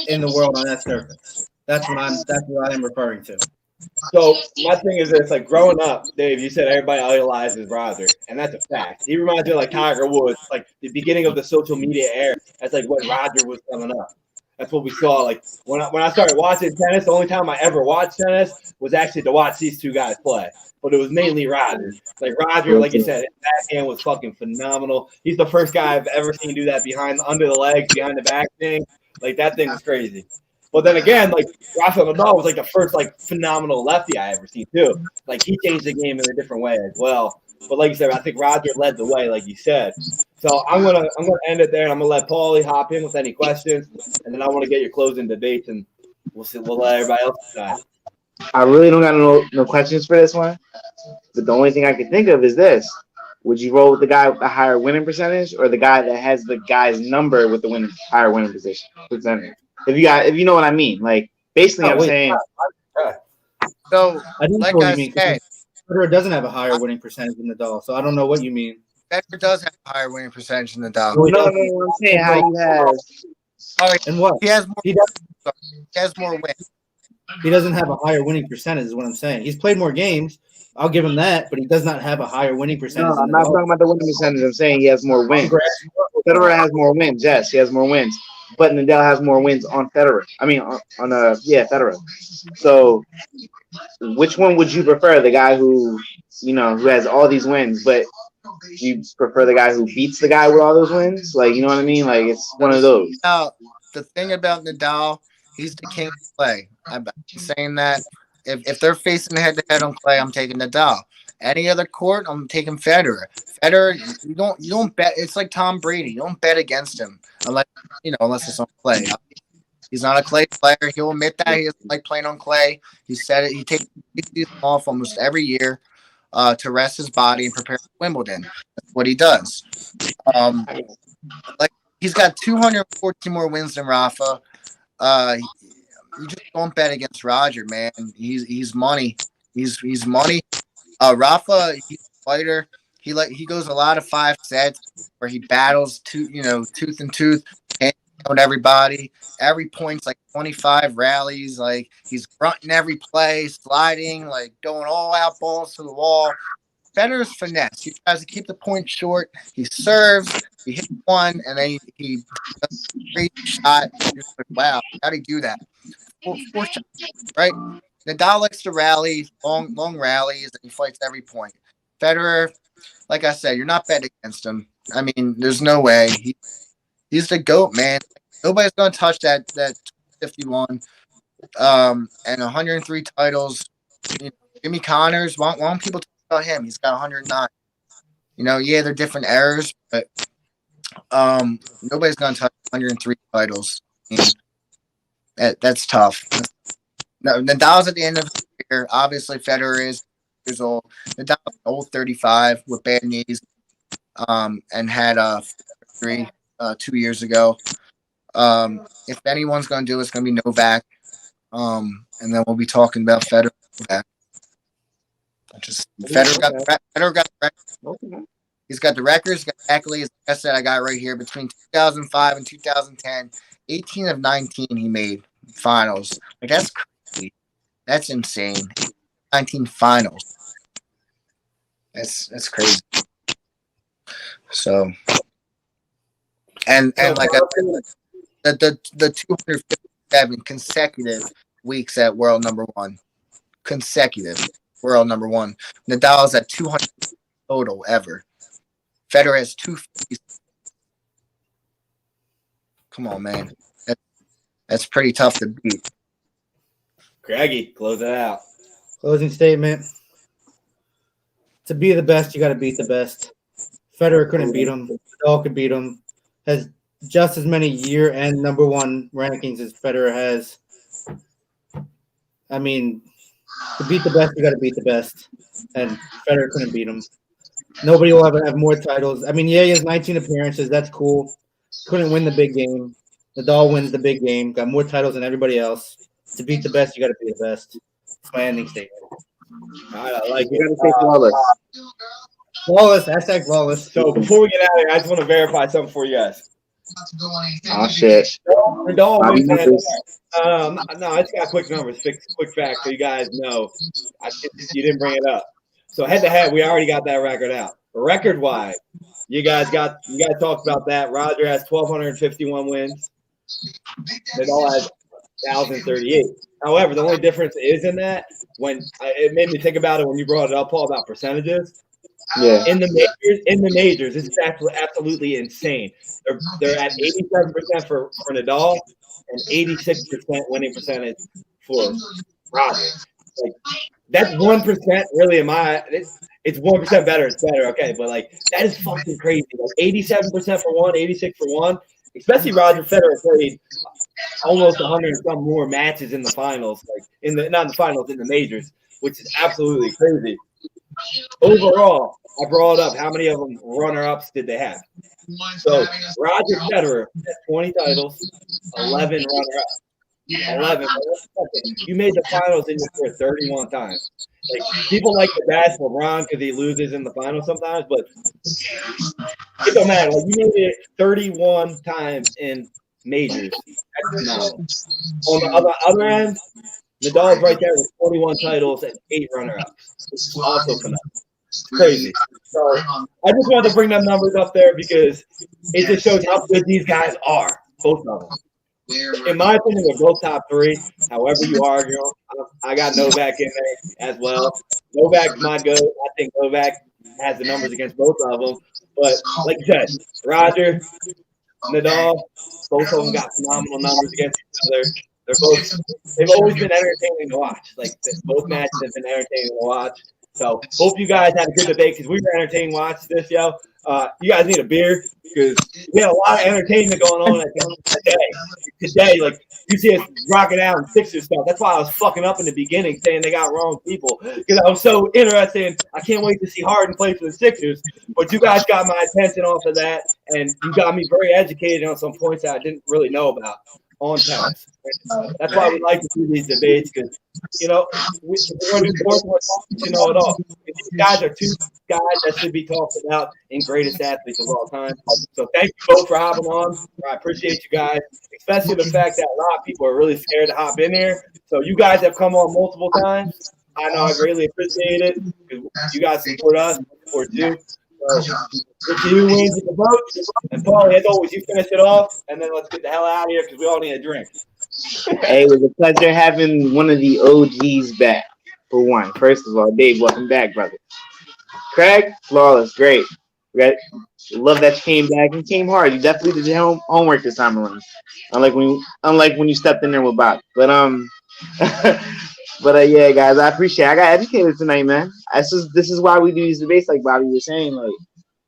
in the world on that surface. That's what I'm referring to. So my thing is this: like growing up, Dave, you said everybody idolizes Roger, and that's a fact. He reminds me of like Tiger Woods, like the beginning of the social media era. That's like when Roger was coming up. That's what we saw. Like when I started watching tennis, the only time I ever watched tennis was actually to watch these 2 guys play. But it was mainly Roger. Like Roger, like you said, his backhand was fucking phenomenal. He's the first guy I've ever seen do that under the legs, behind the back thing. Like that thing was crazy. But then again, like Rafael Nadal was like the first like phenomenal lefty I ever seen too. Like he changed the game in a different way as well. But like you said, I think Roger led the way, like you said. So I'm gonna end it there, and I'm gonna let Paulie hop in with any questions, and then I want to get your closing debates, and we'll see. We'll let everybody else decide. I really don't got no questions for this one. But the only thing I can think of is this: would you roll with the guy with the higher winning percentage, or the guy that has the guy's number with the higher winning percentage? If you know what I mean, like basically, I'm saying. So, I don't like know what I you mean. said, Federer doesn't have a higher winning percentage than Nadal, so I don't know what you mean. Federer does have a higher winning percentage than Nadal. No, I'm saying how you have. And what? He has more. He He has more wins. He doesn't have a higher winning percentage, is what I'm saying. He's played more games. I'll give him that, but he does not have a higher winning percentage. No, I'm not talking about the winning percentage. I'm saying he has more wins. Federer has more wins. Yes, he has more wins. But Nadal has more wins on Federer. I mean, on Federer. So, which one would you prefer? The guy who has all these wins, but you prefer the guy who beats the guy with all those wins? Like, you know what I mean? Like, it's one of those. Now, the thing about Nadal, he's the king of clay. I'm saying that if they're facing head to head on clay, I'm taking Nadal. Any other court, I'm taking Federer. Federer, you don't bet. It's like Tom Brady. You don't bet against him unless it's on clay. He's not a clay player. He'll admit that he doesn't like playing on clay. He said it. He takes season off almost every year to rest his body and prepare for Wimbledon. That's what he does. Like he's got 214 more wins than Rafa. You just don't bet against Roger, man. He's money. He's money. Rafa, he's a fighter. He goes a lot of 5 sets where he battles tooth and tooth, on everybody. Every point's like 25 rallies. Like he's grunting every play, sliding, like going all out balls to the wall. Federer's finesse. He tries to keep the point short. He serves. He hits one, and then he does a great shot. You're like, wow, how did he do that? Four shots, right? Nadal likes to rally, long rallies, and he fights every point. Federer, like I said, you're not betting against him. I mean, there's no way. He's the GOAT, man. Nobody's going to touch that 51 and 103 titles. Jimmy Connors, why don't people talk about him? He's got 109. They're different eras, but nobody's going to touch 103 titles. That's tough. No, Nadal's at the end of the career. Obviously, Federer is years old. Nadal's old 35 with bad knees, and had 3 2 years ago. If anyone's going to do it, it's going to be Novak, and then we'll be talking about Federer. Federer got the record. He's got the records, got accolades. Like I said, I got right here between 2005 and 2010. 18 of 19 he made finals. Like that's crazy. That's insane. 19 finals. That's crazy. So, and like I said, the 257 consecutive weeks at world number 1. Consecutive world number 1. Nadal's at 200 total ever. Federer has 250. Come on, man. That's pretty tough to beat. Craigie, close it out. Closing statement. To be the best, you got to beat the best. Federer couldn't beat him. Nadal could beat him. Has just as many year-end number 1 rankings as Federer has. I mean, to beat the best, you got to beat the best. And Federer couldn't beat him. Nobody will ever have more titles. I mean, yeah, he has 19 appearances. That's cool. Couldn't win the big game. Nadal wins the big game. Got more titles than everybody else. To beat the best, you got to be the best. It's my ending statement. All right, I like You it. got to say flawless. Flawless. Hashtag flawless. So before we get out of here, I just want to verify something for you guys. Oh shit. Nadal Bobby wins that. numbers. No, I just got quick numbers, quick facts, so you guys know. You didn't bring it up. So head to head, we already got that record out. Record wise, you guys talked about that. Roger has 1,251 wins. Nadal has 1,038. However, the only difference is in that when it made me think about it when you brought it up, Paul, about percentages. Yeah. In the majors, it's absolutely insane. They're at 87% for Nadal and 86% winning percentage for Roger. Like that's 1% really in my it's 1% better. It's better, okay, but like that is fucking crazy. Like 87% for one, 86 for one. Especially Roger Federer played almost 100 and some more matches in the finals, like not in the finals, in the majors, which is absolutely crazy. Overall, I brought up how many of them runner-ups did they have. So Roger Federer has 20 titles, 11 runner-ups. 11. You made the finals in your career 31 times. Like people like to bash LeBron because he loses in the finals sometimes, but it don't matter. Like you made it 31 times in majors. That's phenomenal. On the other end, Nadal's right there with 21 titles and 8 runner-ups. It's also phenomenal. It's crazy. So I just wanted to bring them numbers up there because it just shows how good these guys are, both of them. In my opinion, they're both top 3. However you argue, I got Novak in there as well. Novak's my goat. I think Novak has the numbers against both of them. But like you said, Roger, Nadal, both of them got phenomenal numbers against each other. They've always been entertaining to watch. Like both matches have been entertaining to watch. So hope you guys had a good debate because we were entertaining to watch this, yo. You guys need a beer because we had a lot of entertainment going on today. Like you see us rocking out and Sixers stuff. That's why I was fucking up in the beginning saying they got wrong people because I was so interested in. I can't wait to see Harden play for the Sixers. But you guys got my attention off of that, and you got me very educated on some points that I didn't really know about on tennis. That's why we like to do these debates because, you know, we're going to do sports to know it all. These guys are 2 guys that should be talked about in greatest athletes of all time. So thank you both for hopping on. I appreciate you guys, especially the fact that a lot of people are really scared to hop in here. So you guys have come on multiple times. I know I greatly appreciate it because you guys support us, support you. So, let's see who wins the vote. And Paulie, as always, you finish it off, and then let's get the hell out of here because we all need a drink. Hey, it was a pleasure having one of the OGs back. For one, first of all, Dave, welcome back, brother. Craig, flawless, great. Love that you came back and came hard. You definitely did your homework this time around. Unlike when you stepped in there with Bob. But yeah, guys, I appreciate it. I got educated tonight, man. This is why we do these debates, like Bobby was saying. Like,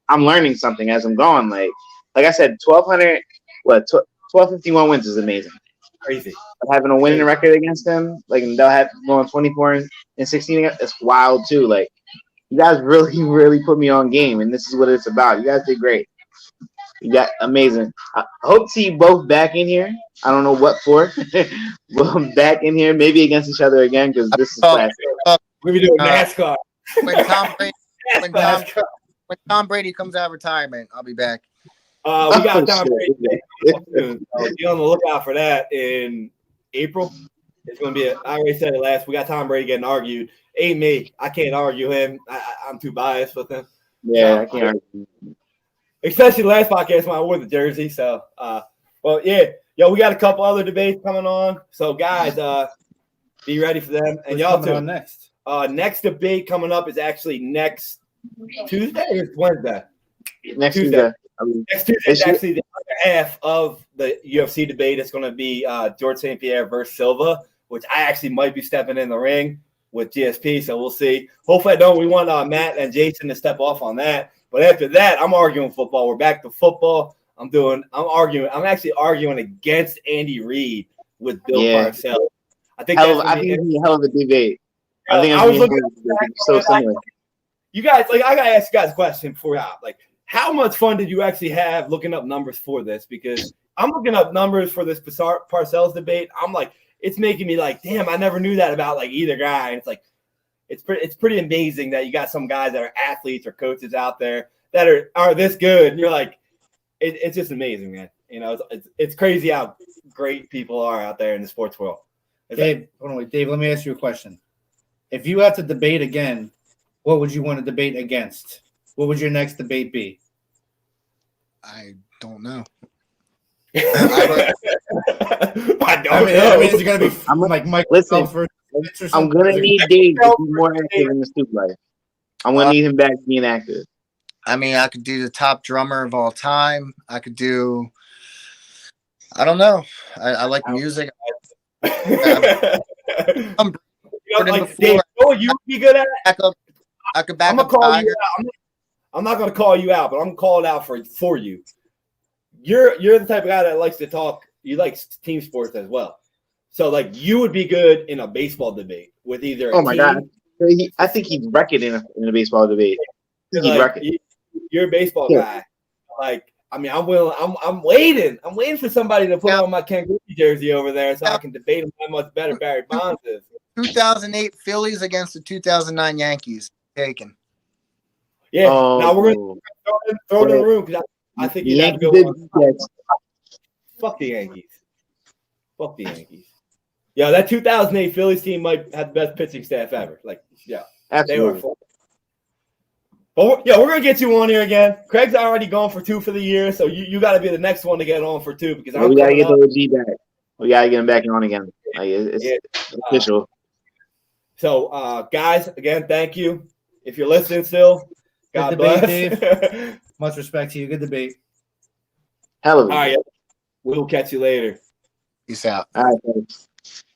I'm learning something as I'm going. Like I said, 1251 wins is amazing. Crazy. But having a winning record against them, like, and they'll have going 24 and 16, it's wild too. Like, you guys really, really put me on game, and this is what it's about. You guys did great. You got amazing. I hope to see you both back in here. I don't know what for. Well, back in here, maybe against each other again, because this is classic. We'll be doing NASCAR. When Tom Brady comes out of retirement, I'll be back. We got Tom Brady. Be on the lookout for that in April. It's going to be I already said it last. We got Tom Brady getting argued. Ain't me. I can't argue him. I'm too biased with him. Yeah, I can't argue. Especially last podcast when I wore the jersey. So, well, yeah. Yo, we got a couple other debates coming on. So, guys, be ready for them. And y'all too. Next? Next debate coming up is actually next Tuesday or Wednesday? Next Tuesday. Next Tuesday is actually the other half of the UFC debate. It's going to be George St. Pierre versus Silva, which I actually might be stepping in the ring with GSP. So we'll see. Hopefully I don't. We want Matt and Jason to step off on that. But after that, I'm arguing football. We're back to football. I'm actually arguing against Andy Reid with Bill Parcells. I think it's gonna be a hell of a debate. I think I was looking at so similar. You guys, like, I gotta ask you guys a question before like, how much fun did you actually have looking up numbers for this? Because I'm looking up numbers for this Parcells debate. I'm like, it's making me like, damn, I never knew that about like either guy. And it's like, it's pretty amazing that you got some guys that are athletes or coaches out there that are this good. And you're like, it's just amazing, man. You know, it's crazy how great people are out there in the sports world. Dave, Dave, let me ask you a question. If you had to debate again, what would you want to debate against? What would your next debate be? I don't know. I mean, is it going to be like Mike? Listen, I'm going to need Dave to be more active in the Stoop life. I'm going to need him back being active. I mean, I could do the top drummer of all time. I could do I don't know. I like music. I'm like Dave, you would be good at it. I could back I'm gonna up call Tiger. you out. I'm not gonna call you out, but I'm gonna call it out for you. You're the type of guy that likes to talk. You like team sports as well. So like you would be good in a baseball debate with either. Oh my god, I think he'd wreck it in a baseball debate. He'd wreck it. You're a baseball guy. Like I mean, I'm willing. I'm waiting. I'm waiting for somebody to put on my Ken Griffey jersey over there so I can debate him how much better Barry Bonds is. 2008 Phillies against the 2009 Yankees. Taken. Yeah. Now we're gonna throw it in the room because I think you'd have to go on. Fuck the Yankees. Fuck the Yankees. Yeah, that 2008 Phillies team might have the best pitching staff ever. Like, yeah, absolutely. They were. But we're gonna get you on here again. Craig's already gone for 2 for the year, so you got to be the next one to get on for 2 because we gotta get the OG back. We gotta get him back on again. Like, it's official. So, guys, again, thank you. If you're listening still, God bless. Dave. Much respect to you. Good debate. Hell of a All right, we'll catch you later. Peace out. All right, thanks.